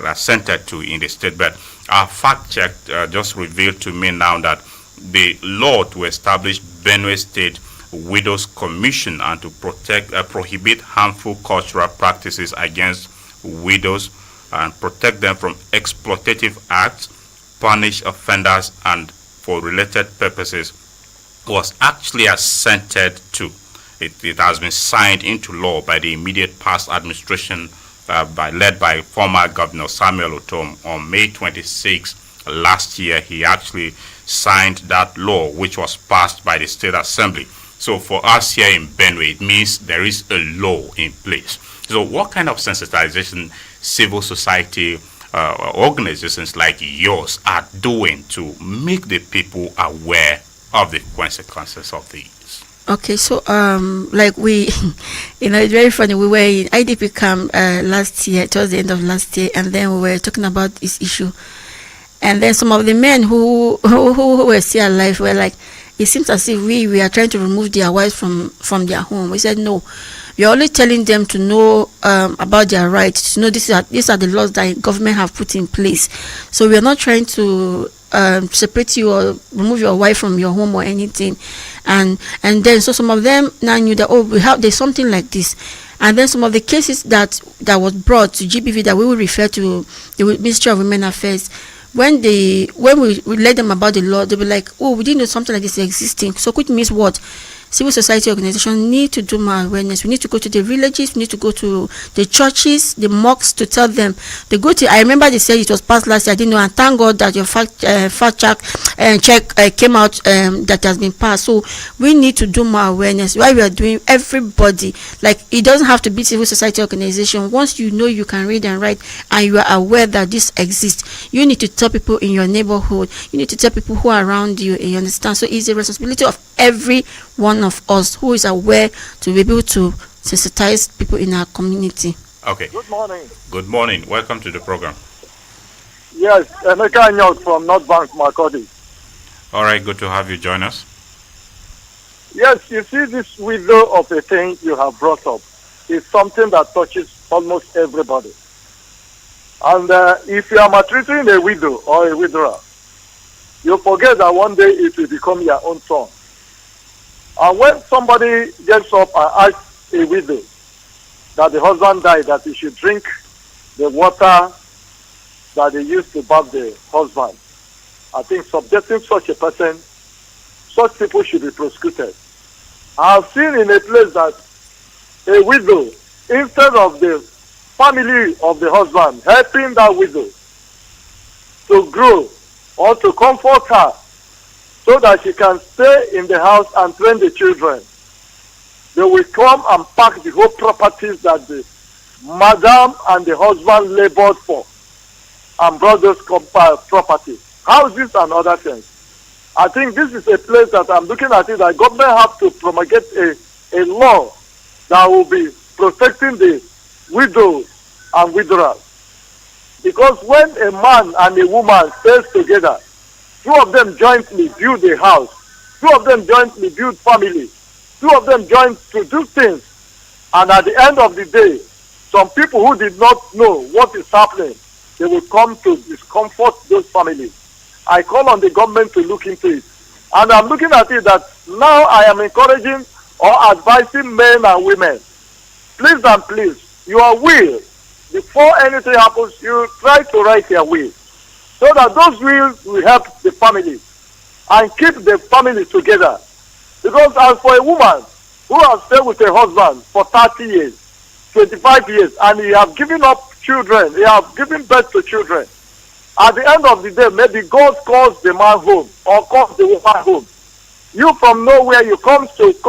assented to in the state. But our fact check just revealed to me now that the law to establish Benue State Widows Commission and to prohibit harmful cultural practices against widows and protect them from exploitative acts, punish offenders, and for related purposes was actually assented to. It has been signed into law by the immediate past administration led by former Governor Samuel Otom on May 26 last year. He actually signed that law, which was passed by the State Assembly. So for us here in Benue, it means there is a law in place. So what kind of sensitization civil society organizations like yours are doing to make the people aware of the consequences of these? Okay, so like we, it's very funny. We were in IDP camp last year, towards the end of last year, and then we were talking about this issue. And then some of the men who were still alive were like, it seems as if we are trying to remove their wives from their home. We said no. We are only telling them to know about their rights. To know these are the laws that government have put in place. So we are not trying to separate you or remove your wife from your home or anything. And then so some of them now knew that there's something like this. And then some of the cases that was brought to GBV that we will refer to the Ministry of Women Affairs. When we let them about the law, they'll be like, oh, we didn't know something like this existing. So which means what? Civil society organizations need to do more awareness. We need to go to the villages, we need to go to the churches, the mosques to tell them. I remember they said it was passed last year, I didn't know, and thank God that your fact check came out that has been passed. So we need to do more awareness. Why we are doing everybody, like it doesn't have to be civil society organization. Once you know you can read and write and you are aware that this exists, you need to tell people in your neighborhood, you need to tell people who are around you, and you understand. So it's a responsibility of every one of us who is aware to be able to sensitize people in our community. Okay. Good morning. Good morning. Welcome to the program. Yes, Emeka Anyot from North Bank, Makodi. All right, good to have you join us. Yes, you see, this widow of a thing you have brought up is something that touches almost everybody. And if you are maltreating a widow or a widower, you forget that one day it will become your own turn. And when somebody gets up and asks a widow that the husband died, that he should drink the water that they used to bath the husband, I think subjecting such a person, such people should be prosecuted. I have seen in a place that a widow, instead of the family of the husband helping that widow to grow or to comfort her, so that she can stay in the house and train the children, they will come and pack the whole properties that the madam and the husband labored for and brought those properties. Houses and other things. I think this is a place that I'm looking at it that government have to promulgate a law that will be protecting the widows and widowers. Because when a man and a woman stays together, two of them jointly build a house, two of them jointly build family, two of them join to do things, and at the end of the day, some people who did not know what is happening, they will come to discomfort those families. I call on the government to look into it. And I'm looking at it that now I am encouraging or advising men and women, please and please, your will, before anything happens, you try to write your will, so that those wills will help the family and keep the family together. Because as for a woman who has stayed with a husband for 30 years, 25 years, and he have given up children, he have given birth to children, at the end of the day, maybe God calls the man home or calls the woman home. You from nowhere, you come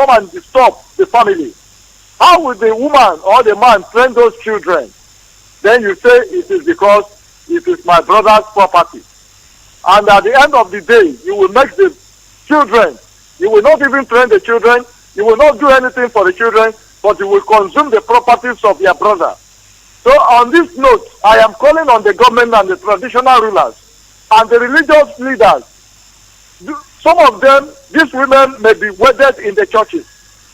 and disturb the family. How will the woman or the man train those children? Then you say it is because it is my brother's property. And at the end of the day, you will make the children, you will not even train the children, you will not do anything for the children, but you will consume the properties of your brother. So on this note, I am calling on the government and the traditional rulers and the religious leaders. Some of them, these women may be wedded in the churches,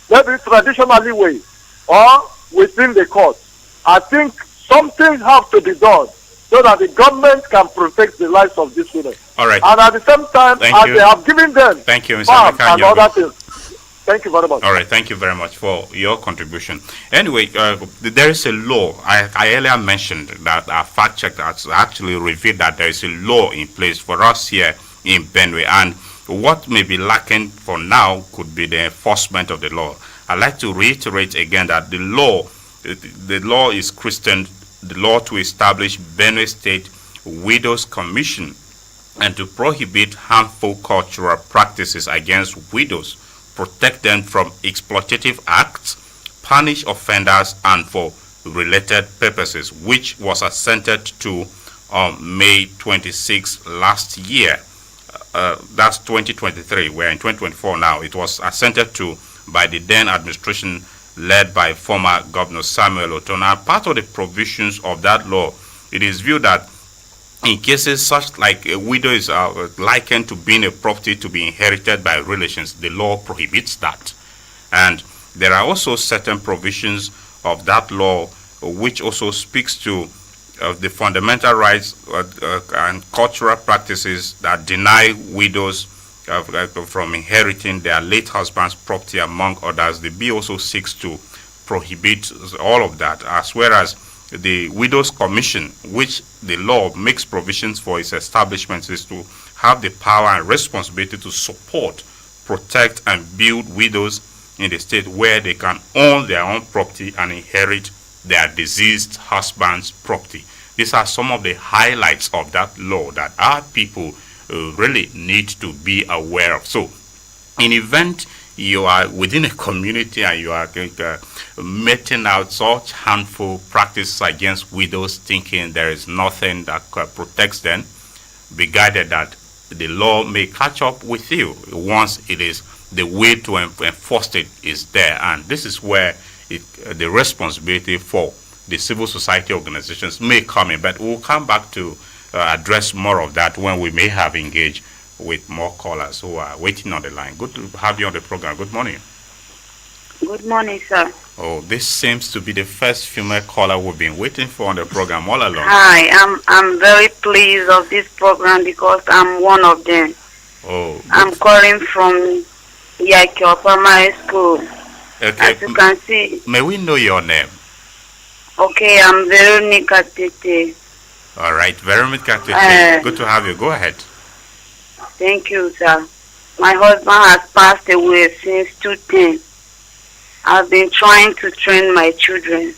maybe traditionally way or within the court. I think something has to be done so that the government can protect the lives of these women. All right. And at the same time, Thank as you. they have given them Thank you, Mr. farm Nathaniel. and other things. Thank you very much. All right, thank you very much for your contribution. Anyway, there is a law. I earlier mentioned that our fact check has actually revealed that there is a law in place for us here in Benue, and what may be lacking for now could be the enforcement of the law. I'd like to reiterate again that the law is Christian, the law to establish Benue State Widows Commission and to prohibit harmful cultural practices against widows, protect them from exploitative acts, punish offenders, and for related purposes, which was assented to on May 26 last year. That's 2023. We're in 2024 now. It was assented to by the then administration led by former Governor Samuel Otona. Part of the provisions of that law, it is viewed that in cases such like a widow is likened to being a property to be inherited by relations, the law prohibits that. And there are also certain provisions of that law which also speaks to the fundamental rights and cultural practices that deny widows from inheriting their late husband's property, among others. The bill also seeks to prohibit all of that, as well as the Widows Commission, which the law makes provisions for its establishment, is to have the power and responsibility to support, protect, and build widows in the state where they can own their own property and inherit their deceased husband's property. These are some of the highlights of that law that our people really need to be aware of. So, in event you are within a community and you are meting out such harmful practices against widows, thinking there is nothing that protects them, be guided that the law may catch up with you once it is the way to enforce it is there. And this is where the responsibility for the civil society organizations may come in. But we'll come back to address more of that when we may have engaged with more callers who are waiting on the line. Good to have you on the program. Good morning. Good morning, sir. Oh, this seems to be the first female caller we've been waiting for on the program all along. Hi, I'm very pleased of this program because I'm one of them. Oh, good. I'm calling from Yakio Primary School. Okay. As you can see. May we know your name? Okay, I'm Veronica Tete. All right, Veronica Tete. Good to have you. Go ahead. Thank you, sir. My husband has passed away since 2010. I've been trying to train my children,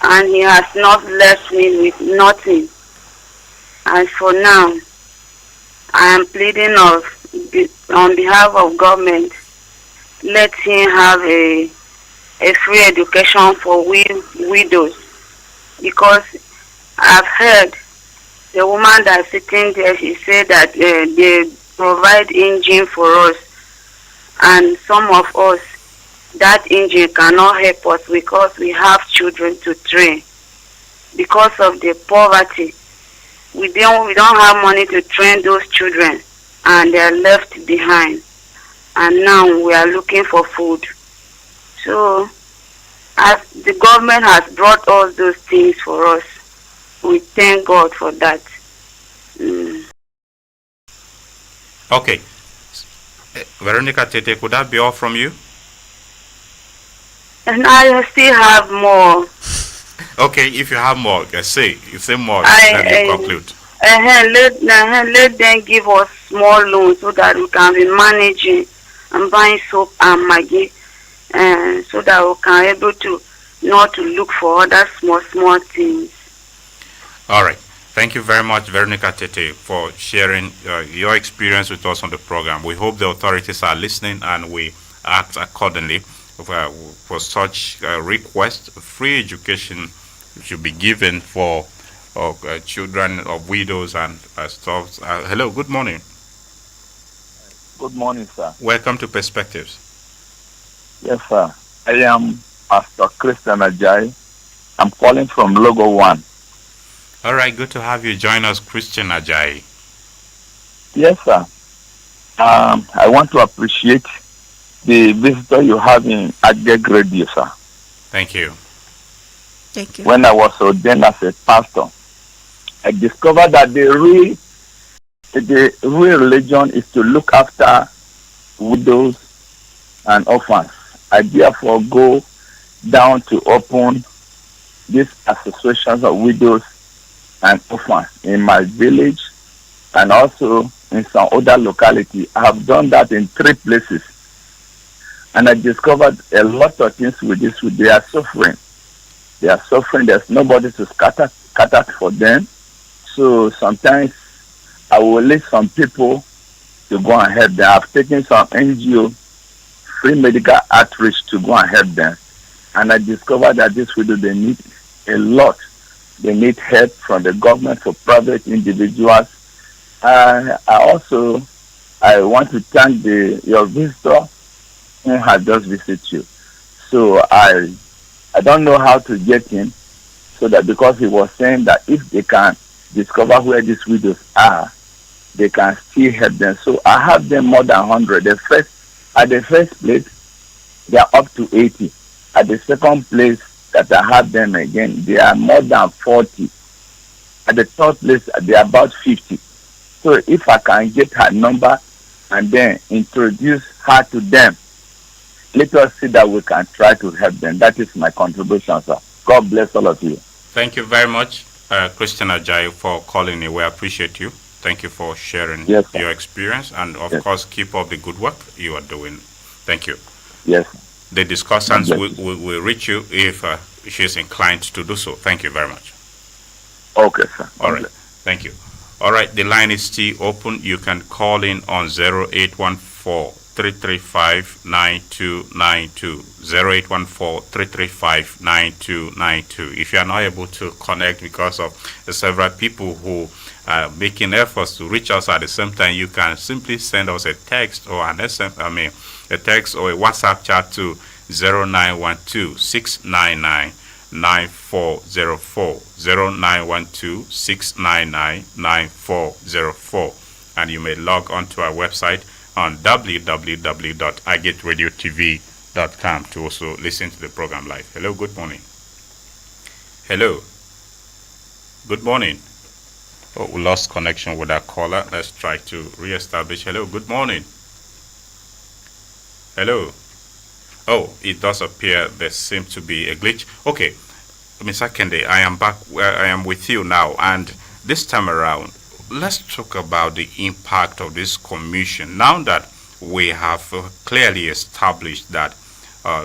and he has not left me with nothing. And for now, I am pleading on behalf of government, let him have a free education for widows, because I've heard the woman that's sitting there, she said that they provide engine for us, and some of us, that engine cannot help us because we have children to train. Because of the poverty, we don't have money to train those children, and they are left behind. And now we are looking for food. So, as the government has brought all those things for us, we thank God for that. Okay. Veronica Tete, could that be all from you? And I still have more. Okay, if you have more, say more, then you conclude. Let them give us small loans so that we can be managing and buying soap and Maggi, so that we can be able to not to look for other small things. All right. Thank you very much, Veronica Tete, for sharing your experience with us on the program. We hope the authorities are listening and we act accordingly. For such request, free education should be given for children of widows and stuff. Hello, good morning. Good morning, sir. Welcome to Perspectives. Yes, sir. I am Pastor Christian Ajayi. I'm calling from Logo 1. All right, good to have you join us, Christian Ajayi. Yes, sir. I want to appreciate the visitor you have in Ageg Radio, sir. Thank you. Thank you. When I was ordained as a pastor, I discovered that the real religion is to look after widows and orphans. I therefore go down to open these associations of widows and orphans in my village and also in some other locality. I have done that in 3 places. And I discovered a lot of things with this. They are suffering. They are suffering. There's nobody to scatter for them. So sometimes I will leave some people to go and help them. I've taken some NGO, free medical outreach, to go and help them. And I discovered that this widow, they need a lot. They need help from the government, for private individuals. I want to thank your visitor who has just visited you. So I don't know how to get him, so that because he was saying that if they can discover where these widows are, they can still help them. So I have them more than 100. At the first place, they are up to 80. At the second place that I have them again, they are more than 40. At the third place, they are about 50. So if I can get her number and then introduce her to them, let us see that we can try to help them. That is my contribution, sir. God bless all of you. Thank you very much, Christian Ajayi, for calling me. We appreciate you. Thank you for sharing Yes, your experience, and of course, keep up the good work you are doing. Thank you. Yes. The discussants will reach you if she is inclined to do so. Thank you very much. Okay, sir. All right. Thank you. All right. The line is still open. You can call in on 0814-335-9292. 0814-335-9292. If you are not able to connect because of the several people who are making efforts to reach us at the same time, you can simply send us a text or a text or a WhatsApp chat to 0912-699-9404, 0912-699-9404, and you may log on to our website on www.agetradiotv.com to also listen to the program live. Hello, good morning. Hello. Good morning. Oh, we lost connection with our caller. Let's try to reestablish. Hello, good morning. Hello. Oh, it does appear there seems to be a glitch. Okay, Mr. Kende, I am back. I am with you now, and this time around, let's talk about the impact of this commission. Now that we have clearly established that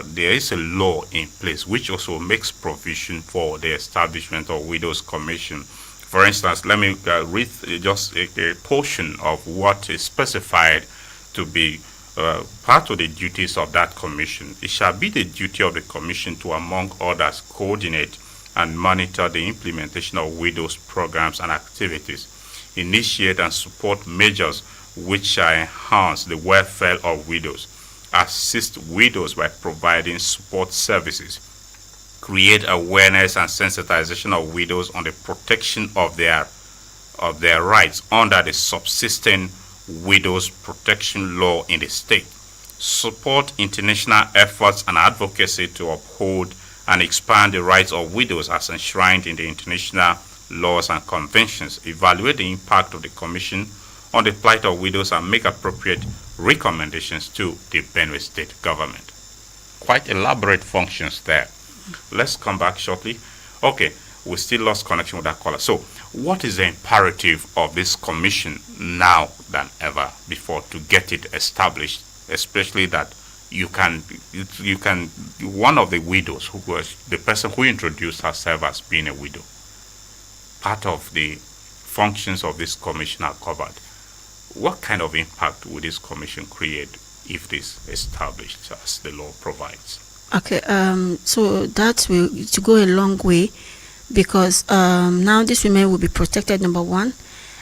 there is a law in place which also makes provision for the establishment of Widows Commission. For instance, let me read just a portion of what is specified to be part of the duties of that commission. It shall be the duty of the commission to, among others, coordinate and monitor the implementation of widows programs and activities, initiate and support measures which shall enhance the welfare of widows, assist widows by providing support services, create awareness and sensitization of widows on the protection of their rights under the subsisting widows protection law in the state, support international efforts and advocacy to uphold and expand the rights of widows as enshrined in the international laws and conventions, evaluate the impact of the commission on the plight of widows, and make appropriate recommendations to the Benue State government. Quite elaborate functions there. Let's come back shortly. Okay, we still lost connection with that caller. So, what is the imperative of this commission now than ever before to get it established, especially that you can one of the widows who was the person who introduced herself as being a widow, part of the functions of this commission are covered. What kind of impact would this commission create if this established as the law provides? Okay, so that will to go a long way, because now these women will be protected, number one,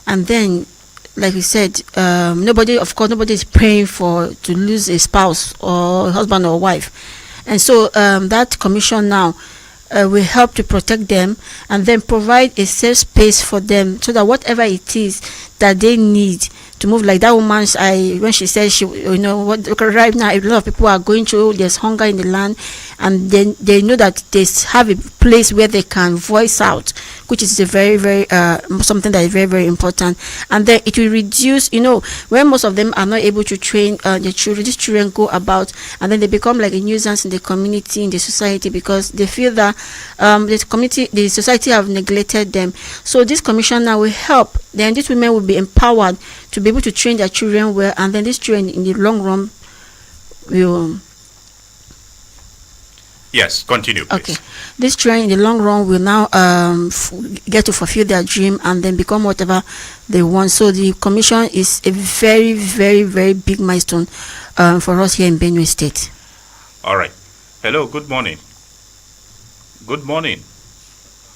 and then, like we said, nobody is praying to lose a spouse or a husband or wife, and so that commission now will help to protect them and then provide a safe space for them, so that whatever it is that they need to move, like that woman, when she said right now a lot of people are going through, there's hunger in the land, and then they know that they have a place where they can voice out, which is a very, very something that is very, very important. And then it will reduce, when most of them are not able to train their children, these children go about and then they become like a nuisance in the community, in the society, because they feel that the society have neglected them. So this commission now will help. Then these women will be empowered to be able to train their children well, and then these children in the long run will. Yes, continue, please. Okay, these children in the long run will now get to fulfill their dream and then become whatever they want. So the commission is a very, very, very big milestone for us here in Benue State. All right. Hello, good morning. Good morning.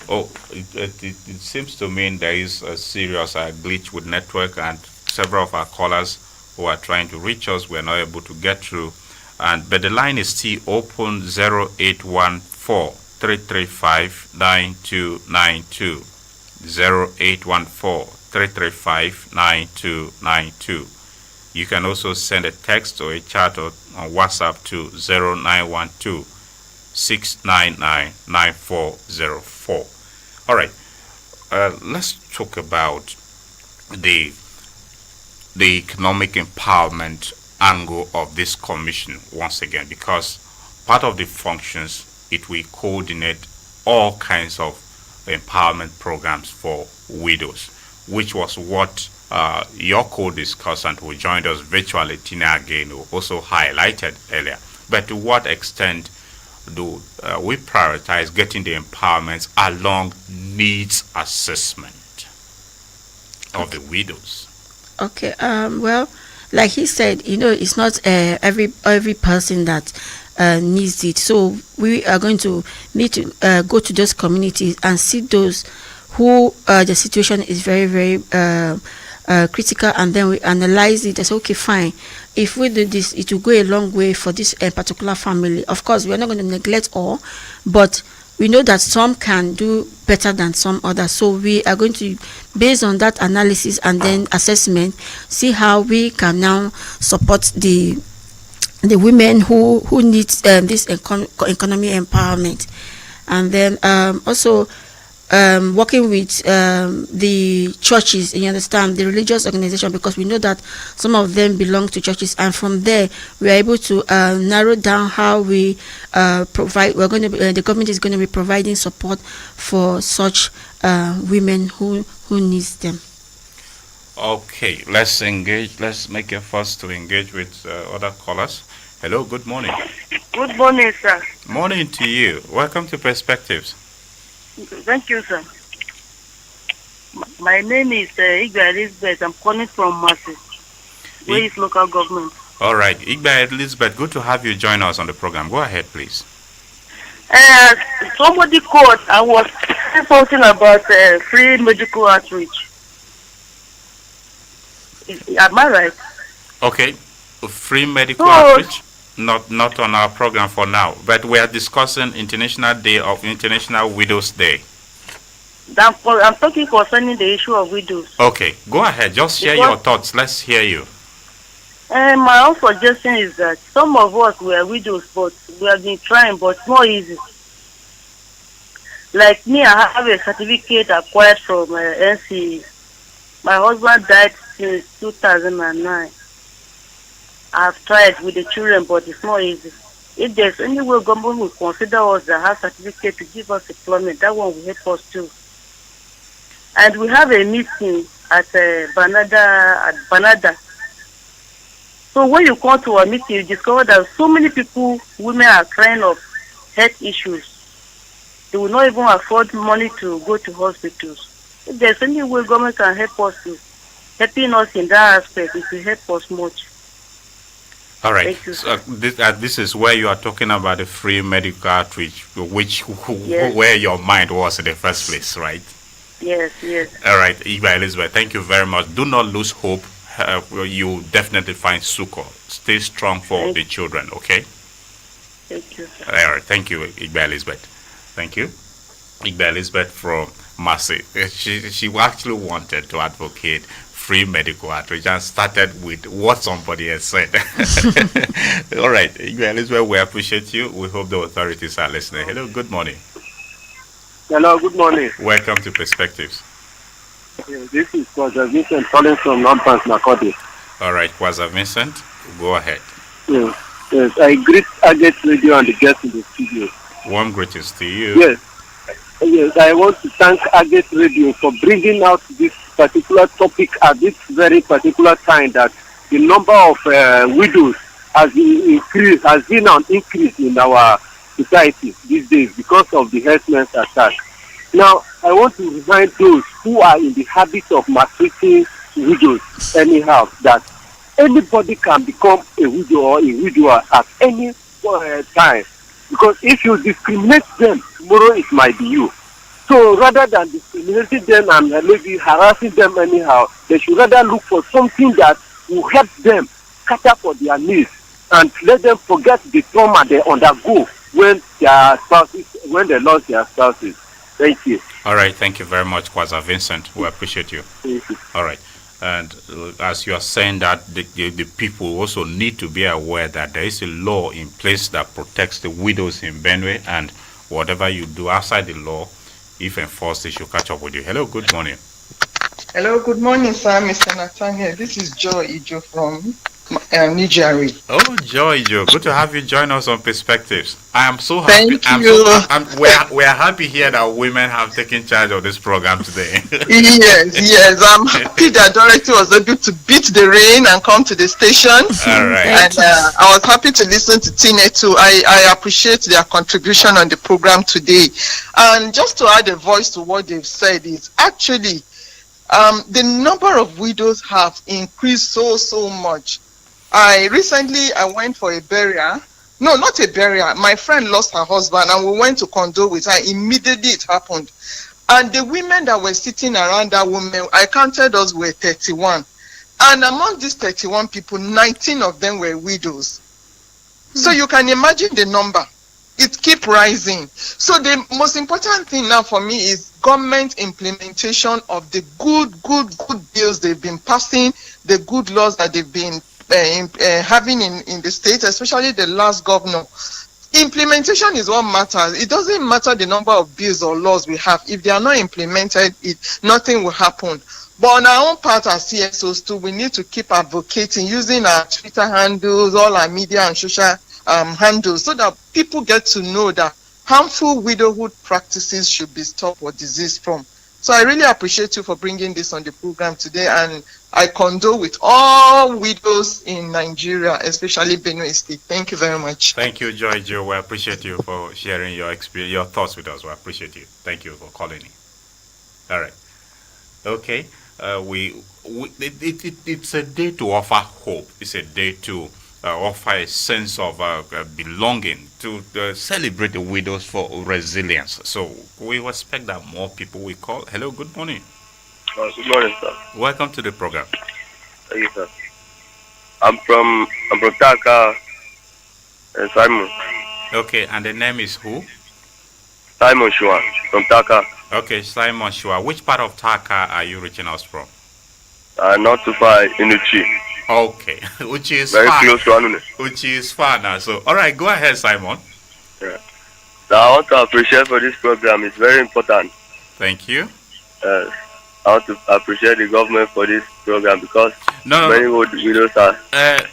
Oh, it seems to me there is a serious glitch with network, and several of our callers who are trying to reach us were not able to get through. but the line is still open. 0814-335-9292. 0814-335-9292. You can also send a text or a chat on WhatsApp to 0912-699-9404. All right. Let's talk about the economic empowerment angle of this commission once again, because part of the functions, it will coordinate all kinds of empowerment programs for widows, which was what your co-discussant who joined us virtually, Tina again, who also highlighted earlier. But to what extent do we prioritize getting the empowerments along needs assessment of the widows? Okay. Well, like he said, it's not every person that needs it. So we are going to need to go to those communities and see those who the situation is very, very critical, and then we analyze it and say, okay, fine. If we do this, it will go a long way for this particular family. Of course, we are not going to neglect all, but we know that some can do better than some others. So we are going to, based on that analysis and then assessment, see how we can now support the women who need this economy empowerment, and then also working with the churches, you understand, the religious organization, because we know that some of them belong to churches, and from there we are able to narrow down how we provide. The government is going to be providing support for such women who needs them. Okay, let's engage. Let's make efforts to engage with other callers. Hello, good morning. Good morning, sir. Morning to you. Welcome to Perspectives. Thank you, sir. My name is Igba Elizabeth. I'm calling from Masi. Where is local government? All right, Igba Elizabeth, good to have you join us on the program. Go ahead, please. Somebody called. I was saying something about free medical outreach. Am I right? Okay, free medical outreach. Not on our program for now, but we are discussing International Widows Day. I'm talking concerning the issue of widows. Okay, go ahead. Just share your thoughts. Let's hear you. My own suggestion is that some of us were widows, but we have been trying, but it's not easy. Like me, I have a certificate acquired from NCE. My husband died since 2009. I've tried with the children, but it's not easy. If there's any way government will consider us that have certificate to give us employment, that one will help us too. And we have a meeting at Banada. So when you come to our meeting, you discover that so many people, women are crying of health issues. They will not even afford money to go to hospitals. If there's any way government can help us to helping us in that aspect, it will help us much. All right. So this is where you are talking about the free medical outreach, where your mind was in the first place, right? Yes. All right, Igba Elizabeth, thank you very much. Do not lose hope. You definitely find succor. Stay strong for the children, okay? Thank you, sir. All right, thank you, Igba Elizabeth. Thank you. Igba Elizabeth from Masi. She actually wanted to advocate free medical outreach and started with what somebody has said. All right, Igba Elizabeth, we appreciate you. We hope the authorities are listening. Hello, good morning. Hello, good morning. Welcome to Perspectives. This is Kwaza Vincent calling from Northbank, Makodi. All right, Kwaza Vincent, go ahead. Yes, I greet Agate Radio and the guests in the studio. Warm greetings to you. Yes, I want to thank Agate Radio for bringing out this particular topic at this very particular time, that the number of widows has been an increase in our society these days because of the herdsmen's attack. Now, I want to remind those who are in the habit of maltreating widows anyhow that anybody can become a widow or a widower at any time, because if you discriminate them, tomorrow it might be you. So rather than discriminating them and maybe harassing them anyhow, they should rather look for something that will help them cater for their needs. and let them forget the trauma they undergo when they lost their spouses. Thank you. All right, thank you very much, Kwaza Vincent. We appreciate you. Thank you. All right. And as you are saying that, the people also need to be aware that there is a law in place that protects the widows in Benue, and whatever you do outside the law, if enforced, they should catch up with you. Hello, good morning. Hello, good morning, sir. Mr. Nathaniel. This is Joy Ijo from Nigeria. Oh, Joy Ijo. Good to have you join us on Perspectives. I am so happy. Thank you. We are happy here that women have taken charge of this program today. Yes. I'm happy that Dorothy was able to beat the rain and come to the station. All right. And I was happy to listen to Tina too. I appreciate their contribution on the program today. And just to add a voice to what they've said is actually the number of widows have increased so much. I went for a burial. No, not a burial. My friend lost her husband and we went to condole with her. Immediately it happened. And the women that were sitting around that woman, I counted us were 31. And among these 31 people, 19 of them were widows. So you can imagine the number. It keep rising. So the most important thing now for me is government implementation of the good bills they've been passing, the good laws that they've been having in the state, especially the last governor. Implementation is what matters. It doesn't matter the number of bills or laws we have. If they are not implemented, nothing will happen. But on our own part as CSOs too, we need to keep advocating, using our Twitter handles, all our media and social handles, so that people get to know that harmful widowhood practices should be stopped or diseased from. So I really appreciate you for bringing this on the program today, and I condole with all widows in Nigeria, especially Benue State. Thank you very much. Thank you, Joy Joe. We appreciate you for sharing your experience, your thoughts with us. We appreciate you. Thank you for calling in. All right. Okay. It's a day to offer hope. It's a day to offer a sense of belonging, to celebrate the widows for resilience. So we expect that more people will call. Hello, good morning. Good morning, sir. Welcome to the program. Thank you, sir. I'm from Taka, Simon. Okay, and the name is who? Simon Shua from Taka. Okay, Simon Shua. Which part of Taka are you reaching us from? Not too far in Uchi. Okay, Uchi is very far. Close to Anune. Uchi is far now. So, all right, go ahead, Simon. Yeah. So I want to appreciate for this program. It's very important. Thank you. I want to appreciate the government for this program because many widows are.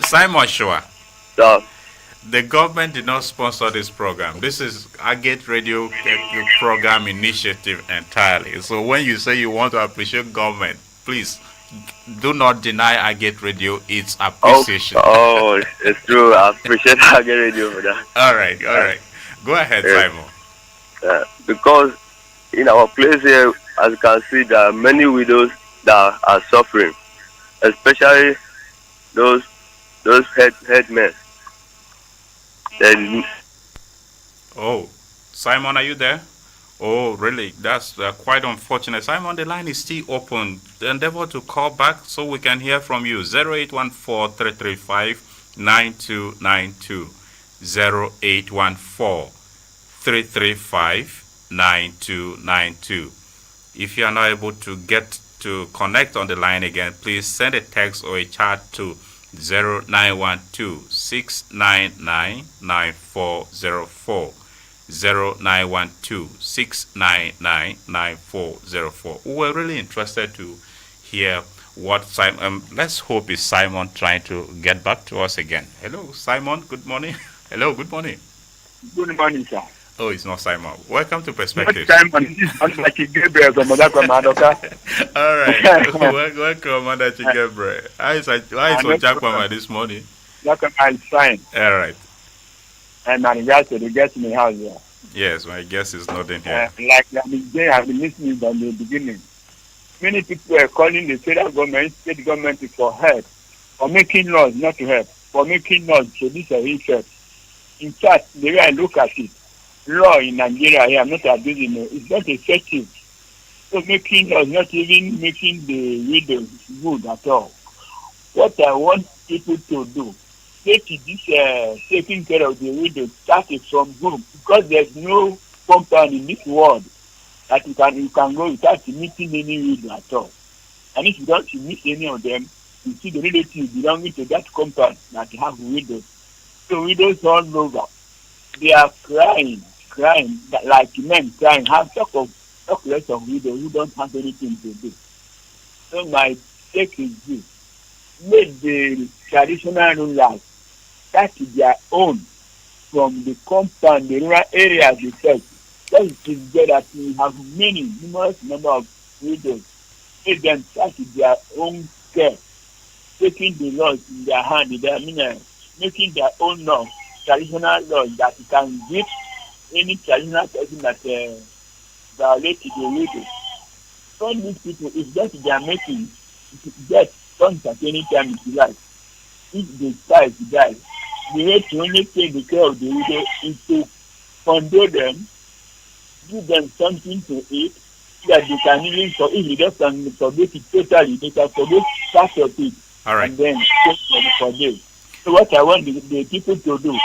Simon Shua. So, the government did not sponsor this program. This is Agate Radio program initiative entirely. So when you say you want to appreciate government, please do not deny Agate Radio its appreciation. Oh, it's true. I appreciate Agate Radio for that. All right. Go ahead, Simon. Because in our place here, as you can see, there are many widows that are suffering, especially those headmen. Oh, Simon, are you there? Oh, really? That's quite unfortunate. Simon, the line is still open. Endeavor to call back so we can hear from you. 0814-335-9292. 0814-335-9292. If you are not able to get to connect on the line again, please send a text or a chat to 0912-699-9404. 0912-699-9404. We're really interested to hear what Simon. Let's hope it's Simon trying to get back to us again. Hello, Simon. Good morning. Hello. Good morning. Good morning, sir. Oh, it's not Simon. Welcome to Perspective. Simon, I'm like Gabriel from Ojakwama. All right. Welcome, Mother Gabriel. How is Ojakwama this morning? Ojakwama is fine. All right. And my regards to the guest in the house here. Yes, my guest is not in here. Like they have been listening from the beginning. Many people are calling the federal government, state government for help, for making laws, not to help, for making laws to this interest. In fact, the way I look at it, law in Nigeria here, I'm not abusing it, it's not effective. So making laws, not even making the widows good at all. What I want people to do, taking care of the widow started from home, because there's no compound in this world that you can go without meeting any widow at all. And if you don't meet any of them, you see the relatives belonging to that compound that have widows. So widows all over, they are crying, like men crying. Talk less of widows who don't have anything to do. So my take is this: make the traditional rulers start their own from the compound, the rural areas itself. So it is there that we have numerous number of widows. Make them start their own care, taking the laws in their hand, making their own laws, traditional laws that can give any traditional person that violated the widow. All these people, if that they are making, death comes at any time if you like. If the child dies, the way to only take the care of the widow is to condole them, give them something to eat, so that they can even, if you just can forget it totally, they can forget part of it. All right. And then take for them. So what I want the people to do,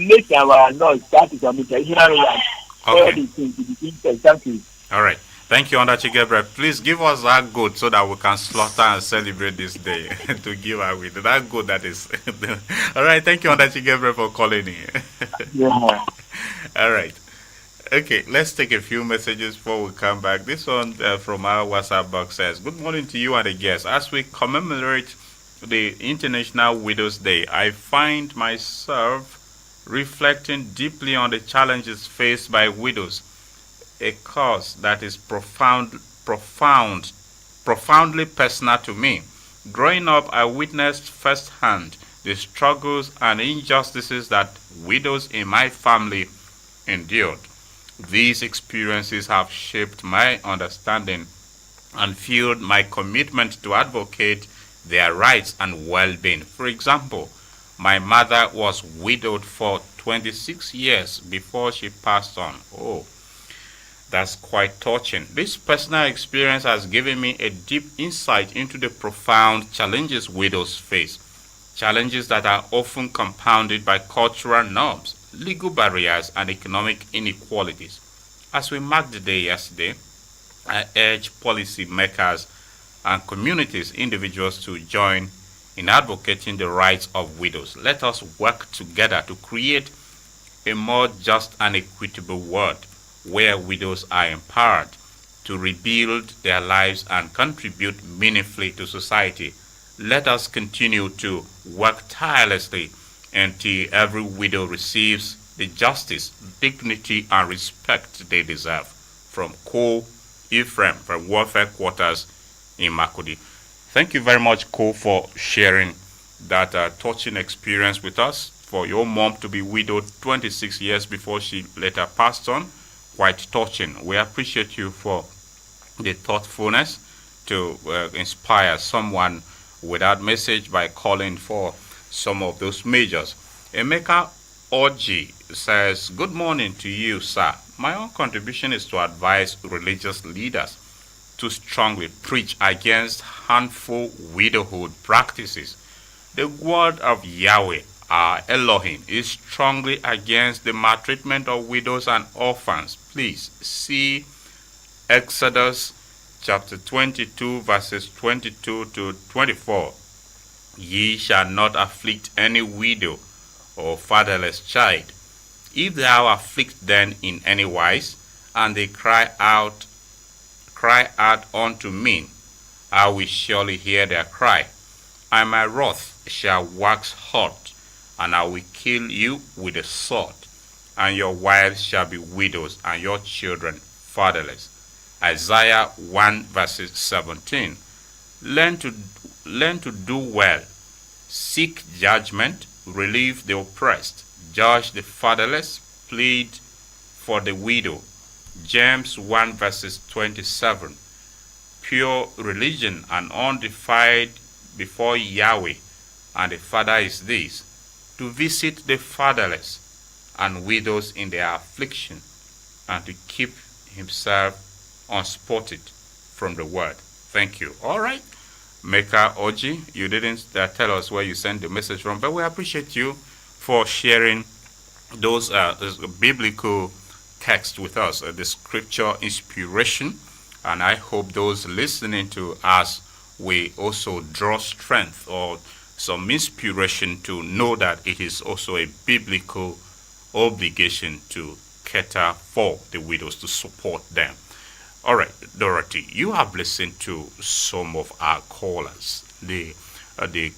let our laws start from the traditional land. Okay. All these things to be thank you. All right. Thank you, Ondachi Gabriel. Please give us that goat so that we can slaughter and celebrate this day to give away. That goat that is. All right. Thank you, Ondachi Gabriel, for calling in. Yeah. All right. Okay, let's take a few messages before we come back. This one from our WhatsApp box says, "Good morning to you and the guests. As we commemorate the International Widows Day, I find myself reflecting deeply on the challenges faced by widows, a cause that is profoundly personal to me. Growing up, I witnessed firsthand the struggles and injustices that widows in my family endured. These experiences have shaped my understanding and fueled my commitment to advocate their rights and well-being. For example, my mother was widowed for 26 years before she passed on." Oh, that's quite touching. This personal experience has given me a deep insight into the profound challenges widows face, challenges that are often compounded by cultural norms, legal barriers, and economic inequalities. As we mark the day yesterday, I urge policy makers and communities, individuals to join in advocating the rights of widows. Let us work together to create a more just and equitable world where widows are empowered to rebuild their lives and contribute meaningfully to society. Let us continue to work tirelessly until every widow receives the justice, dignity, and respect they deserve. From Ko Ephraim from Warfare Quarters in Makudi. Thank you very much, Ko, for sharing that touching experience with us. For your mom to be widowed 26 years before she later passed on, quite touching. We appreciate you for the thoughtfulness to inspire someone with that message by calling for some of those measures. Emeka Oji says, "Good morning to you, sir. My own contribution is to advise religious leaders to strongly preach against harmful widowhood practices. The word of Yahweh, our Elohim, is strongly against the maltreatment of widows and orphans. Please see Exodus chapter 22, verses 22 to 24. Ye shall not afflict any widow or fatherless child. If thou afflict them in any wise, and they cry out unto me, I will surely hear their cry, and my wrath shall wax hot, and I will kill you with a sword, and your wives shall be widows, and your children fatherless." Isaiah 1 verses 17. Learn to do well, seek judgment, relieve the oppressed, judge the fatherless, plead for the widow. James 1 verses 27. Pure religion and undefiled before Yahweh and the Father is this: to visit the fatherless and widows in their affliction, and to keep himself unspotted from the world. Thank you. All right. Meka Oji, you didn't tell us where you sent the message from, but we appreciate you for sharing those biblical texts with us, the scripture inspiration, and I hope those listening to us will also draw strength or some inspiration to know that it is also a biblical obligation to cater for the widows, to support them. All right, Dorothy, you have listened to some of our callers, the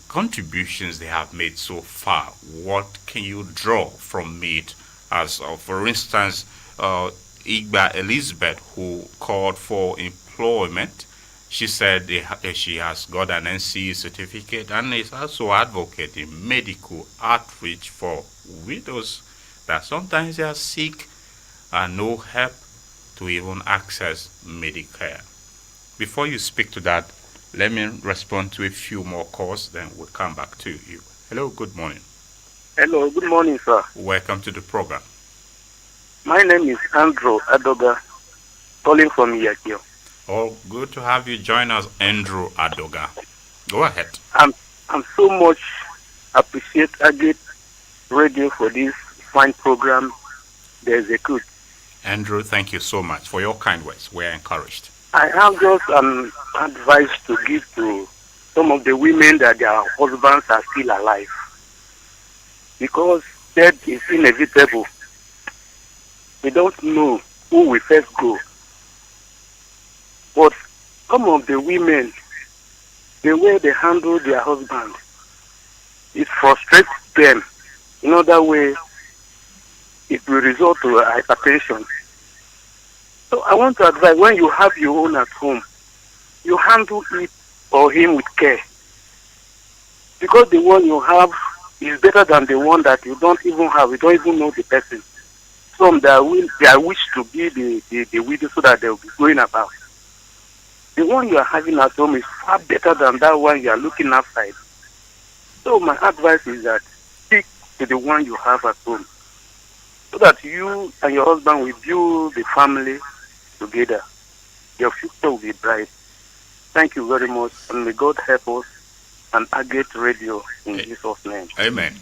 contributions they have made so far. What can you draw from it? As for instance, Igba Elizabeth, who called for employment, she said she has got an NCE certificate and is also advocating medical outreach for widows that sometimes they are sick and no help to even access Medicare. Before you speak to that, let me respond to a few more calls, then we'll come back to you. Hello, good morning. Hello, good morning, sir. Welcome to the program. My name is Andrew Adoga, calling from Yakio. Oh, good to have you join us, Andrew Adoga. Go ahead. I'm so much appreciate Agate Radio for this fine program. There's a good. Andrew, thank you so much for your kind words. We're encouraged. I have just an advice to give to some of the women that their husbands are still alive. Because death is inevitable. We don't know who will first go. But some of the women, the way they handle their husband, it frustrates them. In other way, it will result to hypertension. So I want to advise, when you have your own at home, you handle it or him with care. Because the one you have is better than the one that you don't even have. You don't even know the person. Some that wish to be the widow so that they'll be going about. The one you are having at home is far better than that one you are looking outside. So my advice is that stick to the one you have at home, so that you and your husband will build the family together. Your future will be bright. Thank you very much, and may God help us and Agate Radio in Jesus' name. Amen.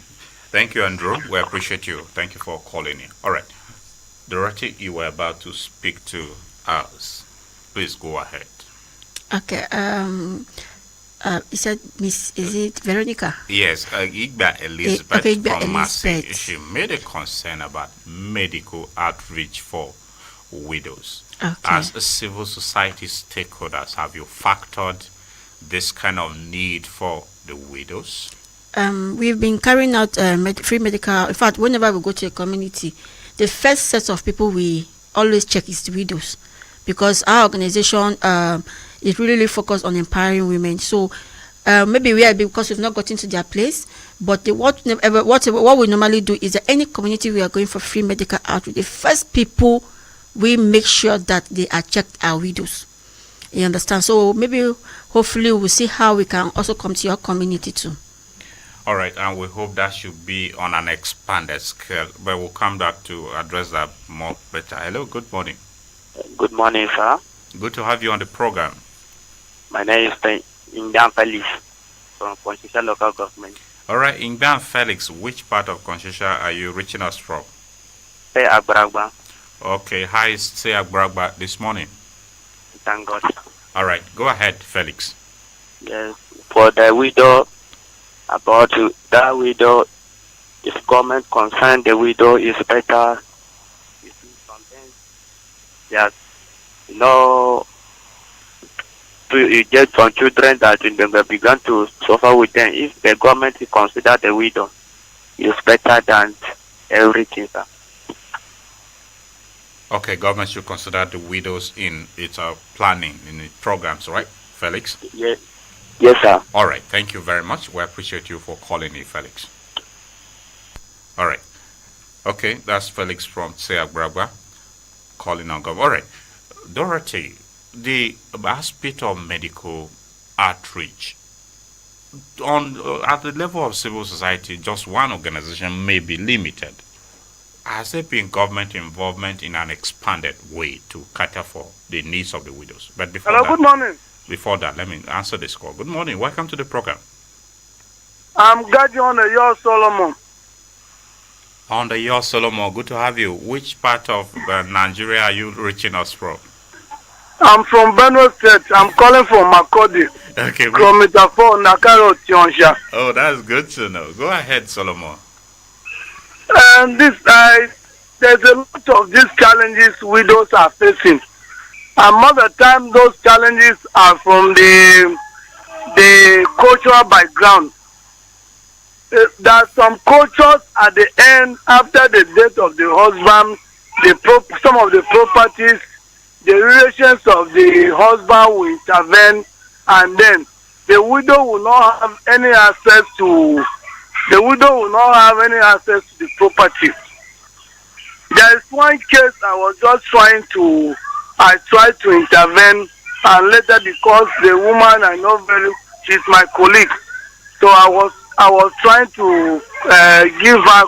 Thank you, Andrew. We appreciate you. Thank you for calling in. All right. Dorothy, you were about to speak to us. Please go ahead. Okay. You said Miss, is it Veronica? Yes, Igba Elizabeth okay, Igba from Massey. Elizabeth. She made a concern about medical outreach for widows. Okay. As a civil society stakeholders, have you factored this kind of need for the widows? We've been carrying out free medical. In fact, whenever we go to a community, the first set of people we always check is the widows, because our organization is really focused on empowering women. So maybe we are, because we've not gotten to their place, but what we normally do is that any community we are going for free medical outreach, the first people we make sure that they are checked are widows. You understand? So maybe hopefully we'll see how we can also come to your community too. All right, and we hope that should be on an expanded scale, but we'll come back to address that more better. Hello, good morning. Good morning, sir. Good to have you on the program. My name is Ingban Felix from Constitution Local Government. All right, Ingban Felix, which part of Constitution are you reaching us from? Say Agbragba. Okay, hi, say Agbragba this morning. Thank God. All right, go ahead, Felix. Yes, for the widow, about that widow, if government concerned the widow is better. You see, sometimes, yes, you get some children that when they began to suffer with them. If the government consider the widow, it's better than everything, sir. Okay, government should consider the widows in its planning, in its programs, right, Felix? Yes. Yes, sir. All right, thank you very much. We appreciate you for calling in, Felix. All right. Okay, that's Felix from Seagraba calling on government. All right. Dorothy, the aspect of medical outreach, at the level of civil society, just one organization may be limited. Has there been government involvement in an expanded way to cater for the needs of the widows? But before Hello, that, good morning. before that, let me answer this call. Good morning. Welcome to the program. I'm Gajon Yo Solomon. On the Yo Solomon, good to have you. Which part of Nigeria are you reaching us from? I'm from Benue State. I'm calling from Makodi. Okay. Kilometer 4, Nakaro, Tionsha. Oh, that's good to know. Go ahead, Solomon. And there's a lot of these challenges widows are facing. And most of the time, those challenges are from the cultural background. There are some cultures at the end, after the death of the husband, some of the properties, the relations of the husband will intervene, and then the widow will not have any access to the property. There is one case I tried to intervene, and later, because the woman I know she's my colleague, so I was trying to give her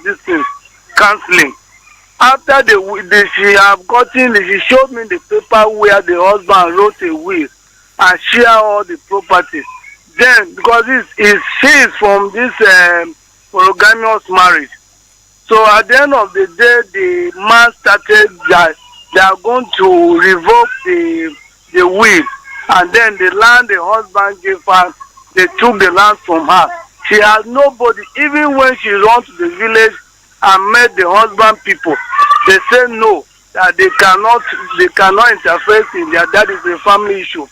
this thing, counseling. After she showed me the paper where the husband wrote a will and share all the property. Then, because she is from this monogamous marriage, so at the end of the day, the man started that they are going to revoke the will, and then the land the husband gave her, they took the land from her. She has nobody. Even when she runs to the village and met the husband people, they say no, that they cannot interfere in their, that is a family issue.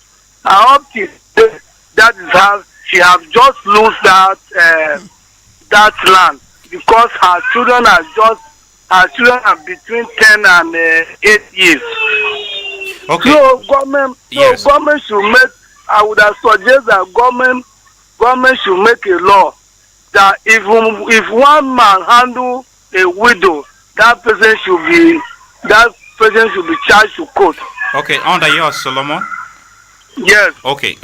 And up to today, that is how she has just lost that land, because her children are between 10 and 8 years. Okay. So government should make. I would have suggested that government should make a law that if one man handle a widow, that person should be charged to court. Okay, under yours, Solomon. Yes. Okay,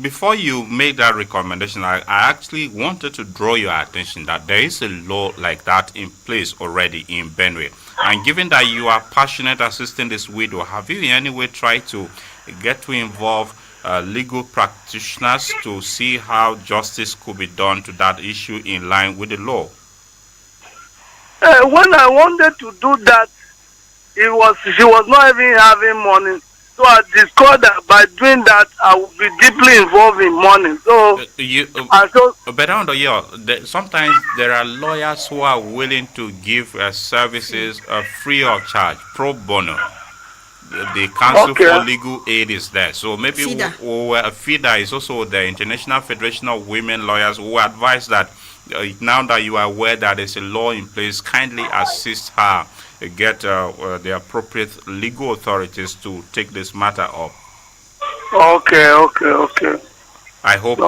before you make that recommendation, I actually wanted to draw your attention that there is a law like that in place already in Benue. And given that you are passionate assisting this widow, have you in any way tried to get to involve legal practitioners to see how justice could be done to that issue in line with the law? When I wanted to do that, she was not even having money. So I discovered that by doing that, I would be deeply involved in money. So, sometimes there are lawyers who are willing to give services free of charge, pro bono. The Council for Legal Aid is there. So maybe FIDA is also the International Federation of Women Lawyers, who advise that now that you are aware that there's a law in place, kindly assist her get the appropriate legal authorities to take this matter up. Okay. I hope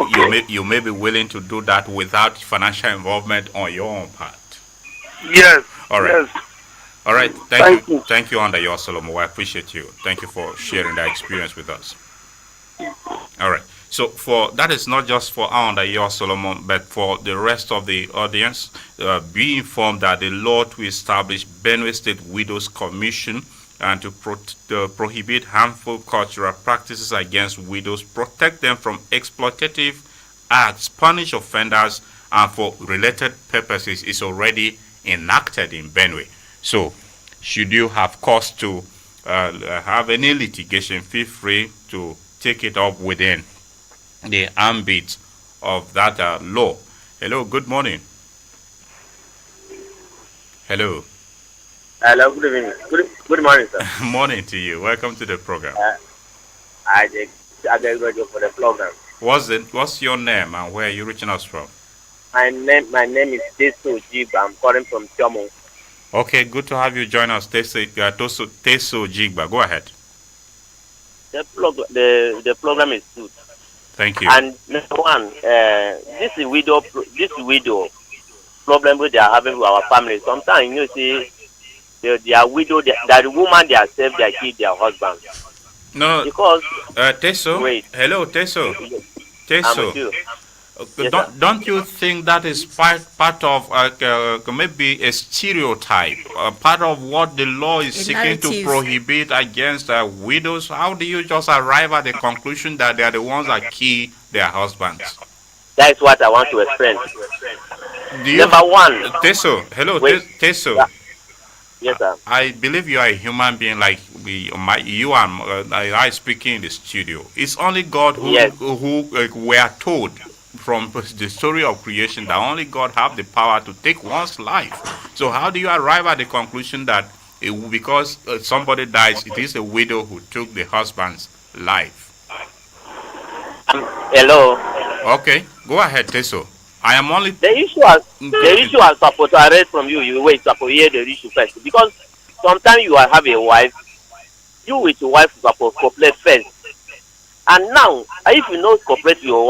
you may be willing to do that without financial involvement on your own part. Yes. All right. Yes. All right. Thank you. Thank you, Under Your Solomon. I appreciate you. Thank you for sharing that experience with us. All right. So that is not just for Under Your Solomon, but for the rest of the audience. Be informed that the law to establish Benue State Widows Commission and to prohibit harmful cultural practices against widows, protect them from exploitative acts, punish offenders, and for related purposes is already enacted in Benue. So, should you have cause to have any litigation, feel free to take it up within the ambit of that law. Hello, good morning. Hello. Hello, good evening. Good morning, sir. Morning to you. Welcome to the program. I get ready for the program. What's your name and where are you reaching us from? My name is Teso Jigba. I'm calling from Chomo. Okay, good to have you join us, Teso Jigba. Go ahead. The program is good. Thank you. And number one, this widow problem they are having with our family. Sometimes you see they are widow, that the woman they are saved, they kill their husband. No, because Teso. Wait. Hello, Teso. Teso. Yes, Don't you think that is part of maybe a stereotype, part of what the law is A seeking to narrative. prohibit against widows? How do you just arrive at the conclusion that they are the ones that kill their husbands? that is what I want to explain. Do you, Number one, Teso? Hello, wait. Teso. Yeah. Yes, sir. I believe you are a human being like you and I speaking in the studio. It's only God who Yes. we are told from the story of creation that only God have the power to take one's life. So how do you arrive at the conclusion that because somebody dies, it is a widow who took the husband's life? Hello. Okay, go ahead, Teso. I am only The issue I supposed to arrest from you. You wait supposed to hear the issue first because sometimes you have a wife. You with your wife supposed to cooperate first. And now, if you not cooperate with your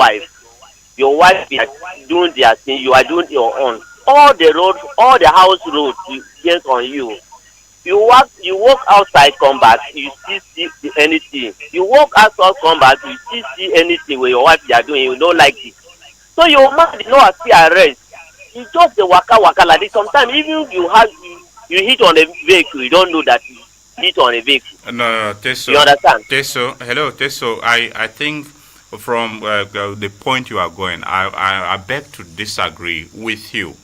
wife is doing their thing. You are doing your own. All the roads, all the house roads, depends on you. You walk outside, come back, you still see anything. You walk outside, come back, you still see anything where your wife you are doing. You don't like it. So your man did not see arrest. You just the waka like this. Sometimes even you hit on a vehicle, you don't know that you hit on a vehicle. No, Teso. You understand? Teso, hello, Teso. I think from the point you are going, I beg to disagree with you.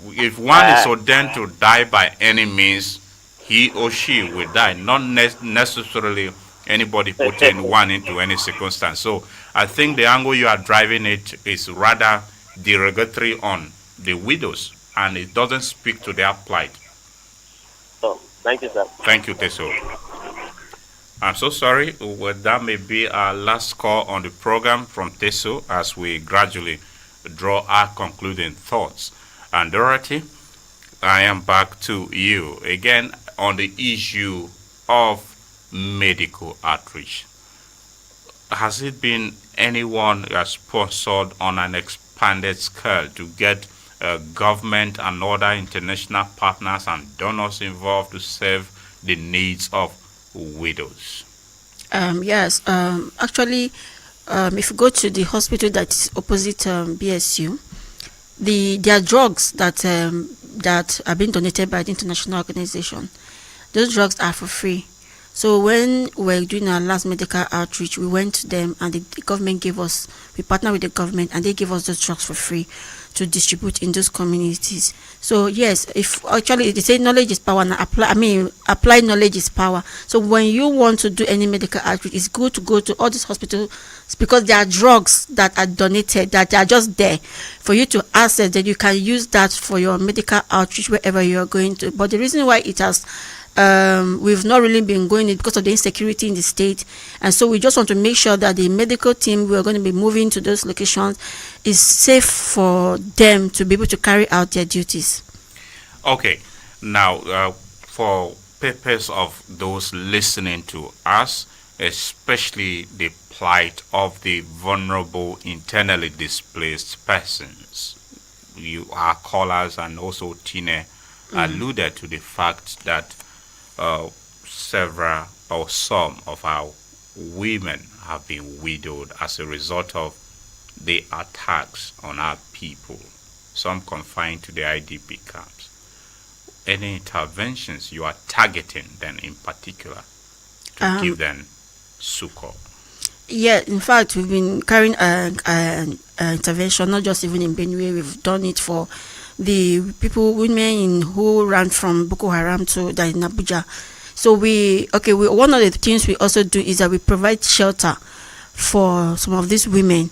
If one is ordained to die by any means, he or she will die, not necessarily anybody putting one into any circumstance. So I think the angle you are driving it is rather derogatory on the widows, and it doesn't speak to their plight. Oh, thank you, sir. Thank you, Teso. I'm so sorry. Well, that may be our last call on the program from Teso as we gradually draw our concluding thoughts. And Dorothy, I am back to you again on the issue of medical outreach. Has it been anyone who has sponsored on an expanded scale to get government and other international partners and donors involved to serve the needs of widows? Yes. Actually, if you go to the hospital that is opposite BSU, there are drugs that are being donated by the international organization. Those drugs are for free. So when we're doing our last medical outreach, we went to them and the government gave us, we partnered with the government and they gave us those drugs for free to distribute in those communities. So yes, if actually they say knowledge is power and apply knowledge is power. So when you want to do any medical outreach, it's good to go to all these hospitals because there are drugs that are donated that are just there for you to access, that you can use that for your medical outreach wherever you are going to. But the reason why it has we've not really been going it because of the insecurity in the state, and so we just want to make sure that the medical team we are going to be moving to those locations is safe for them to be able to carry out their duties. Okay, now for purpose of those listening to us, especially the plight of the vulnerable internally displaced persons, our callers and also Tina alluded to the fact that several or some of our women have been widowed as a result of the attacks on our people, some confined to the IDP camps. Any interventions you are targeting then in particular to give them succor? Yeah, in fact, we've been carrying an intervention, not just even in Benue. We've done it for the women who ran from Boko Haram to that in Abuja. So one of the things we also do is that we provide shelter for some of these women.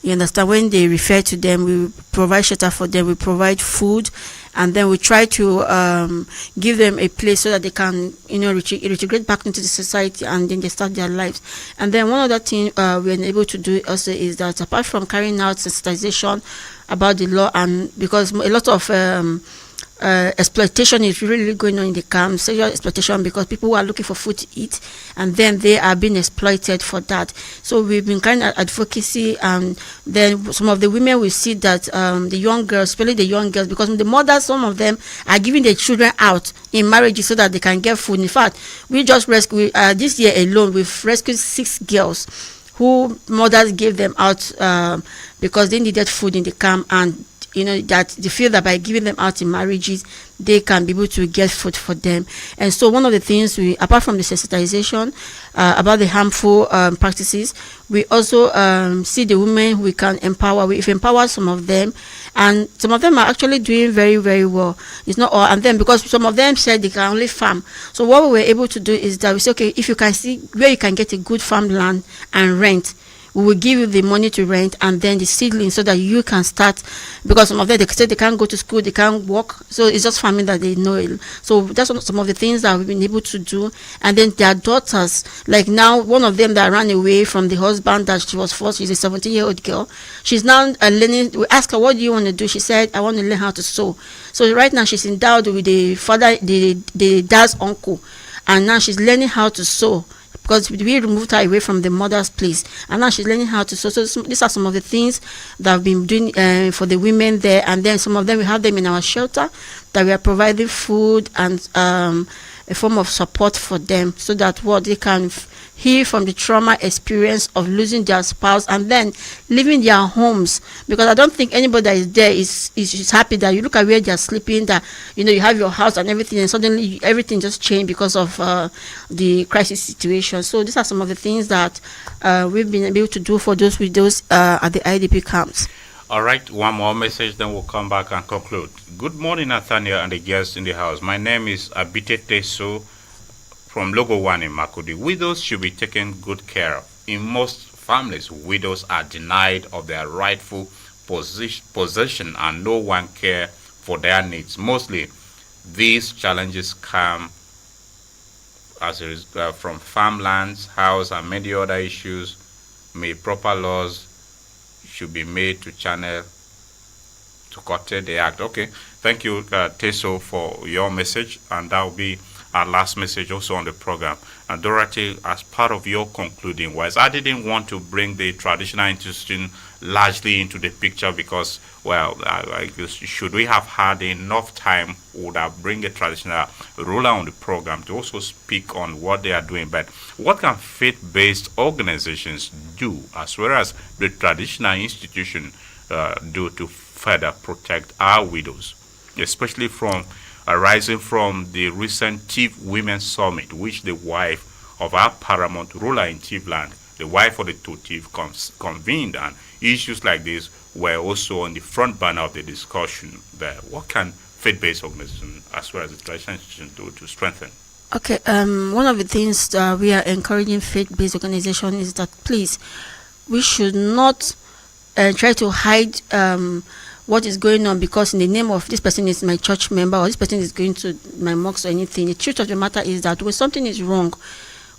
You understand? When they refer to them, we provide shelter for them, we provide food, and then we try to give them a place so that they can, reintegrate back into the society, and then they start their lives. And then one other thing we're able to do also is that apart from carrying out sensitization about the law, and because a lot of exploitation is really going on in the camp, sexual exploitation, because people who are looking for food to eat and then they are being exploited for that. So we've been kind of advocacy, and then some of the women will see that the young girls, especially the young girls, because the mothers, some of them are giving their children out in marriages so that they can get food. In fact, we just rescued this year alone, we've rescued 6 girls who mothers gave them out because they needed food in the camp, and that they feel that by giving them out in marriages, they can be able to get food for them. And so one of the things we, apart from the sensitization about the harmful practices, we also see the women we can empower. We've empowered some of them, and some of them are actually doing very, very well. It's not all, and then because some of them said they can only farm. So what we were able to do is that we say, okay, if you can see where you can get a good farmland and rent, we will give you the money to rent and then the seedling so that you can start, because some of them, they say they can't go to school, they can't work, so it's just farming that they know it. So that's some of the things that we've been able to do. And then their daughters, like now one of them that ran away from the husband that she was forced, she's a 17-year-old girl, she's now learning. We asked her, what do you want to do? She said, I want to learn how to sew. So right now she's endowed with the father, the dad's uncle, and now she's learning how to sew, because we removed her away from the mother's place, and now she's learning how to sew. So these are some of the things that I've been doing for the women there. And then some of them, we have them in our shelter, that we are providing food and a form of support for them, so that what they can heal from the trauma experience of losing their spouse and then leaving their homes. Because I don't think anybody that is there is happy that you look at where they're sleeping, that you have your house and everything, and suddenly everything just changed because of the crisis situation. So these are some of the things that we've been able to do for those widows at the IDP camps. All right, one more message, then we'll come back and conclude. Good morning, Nathaniel and the guests in the house. My name is Abite Teso from Logo 1 in Makudi. Widows should be taken good care of. In most families, widows are denied of their rightful possession and no one cares for their needs. Mostly, these challenges come from farmlands, house, and many other issues. May proper laws should be made to channel to curtail the act. Okay, thank you, Teso, for your message, and that will be our last message also on the program. And Dorothy, as part of your concluding words, I didn't want to bring the traditional institution largely into the picture because, well, should we have had enough time, would have bring a traditional ruler on the program to also speak on what they are doing. But what can faith-based organizations do, as well as the traditional institution do to further protect our widows, especially from arising from the recent Chief Women's Summit, which the wife of our paramount ruler in Chiefland, the wife of the two chiefs, convened, and issues like this were also on the front burner of the discussion there. What can faith-based organizations as well as the traditional institutions do to strengthen? Okay, one of the things that we are encouraging faith-based organizations is that please, we should not try to hide what is going on because in the name of this person is my church member or this person is going to my mosque or anything. The truth of the matter is that when something is wrong,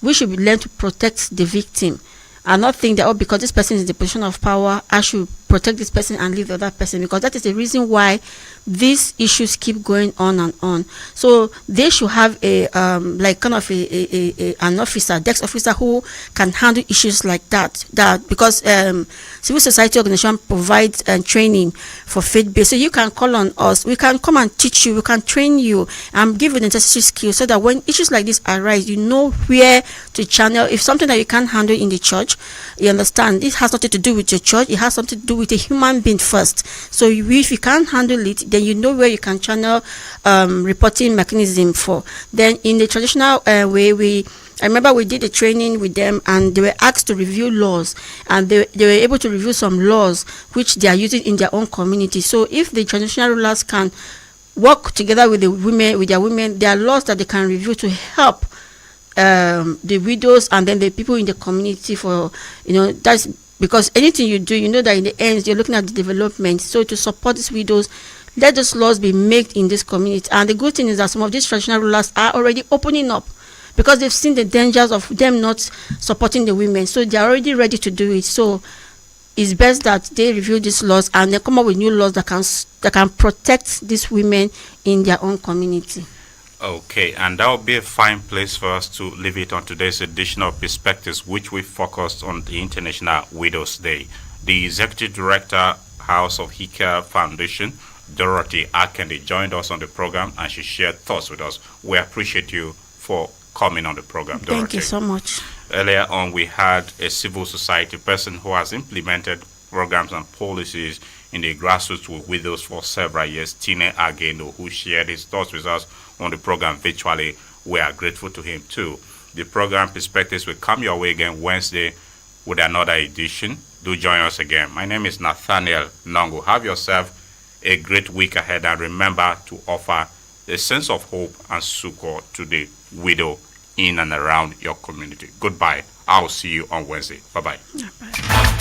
we should learn to protect the victim and not think that, because this person is in the position of power, I should protect this person and leave the other person, because that is the reason why these issues keep going on and on. So they should have a an officer, desk officer, who can handle issues like that. Because civil society organization provides training for faith-based. So you can call on us. We can come and teach you. We can train you and give you the necessary skills so that when issues like this arise, you know where to channel. If something that you can't handle in the church, you understand, this has nothing to do with your church. It has something to do with a human being first. So if you can't handle it, then you know where you can channel reporting mechanism for. Then in the traditional way, I remember we did a training with them and they were asked to review laws, and they were able to review some laws which they are using in their own community. So if the traditional rulers can work together with the women, with their women, there are laws that they can review to help the widows and then the people in the community for, that's because anything you do, that in the end you're looking at the development. So to support these widows, let those laws be made in this community. And the good thing is that some of these traditional rulers are already opening up because they've seen the dangers of them not supporting the women. So they're already ready to do it. So it's best that they review these laws and they come up with new laws that can protect these women in their own community. Okay, and that would be a fine place for us to leave it on today's edition of Perspectives, which we focused on the International Widows Day. The Executive Director, House of Hika Foundation, Dorothy Akande, joined us on the program and she shared thoughts with us. We appreciate you for coming on the program. Thank you so much. Earlier on, we had a civil society person who has implemented programs and policies in the grassroots with widows for several years, Tine Ageno, who shared his thoughts with us on the program virtually. We are grateful to him too. The program Perspectives will come your way again Wednesday with another edition. Do join us again. My name is Nathaniel Nongu. Have yourself a great week ahead, and remember to offer a sense of hope and succor to the widow in and around your community. Goodbye. I'll see you on Wednesday. Bye-bye. Bye.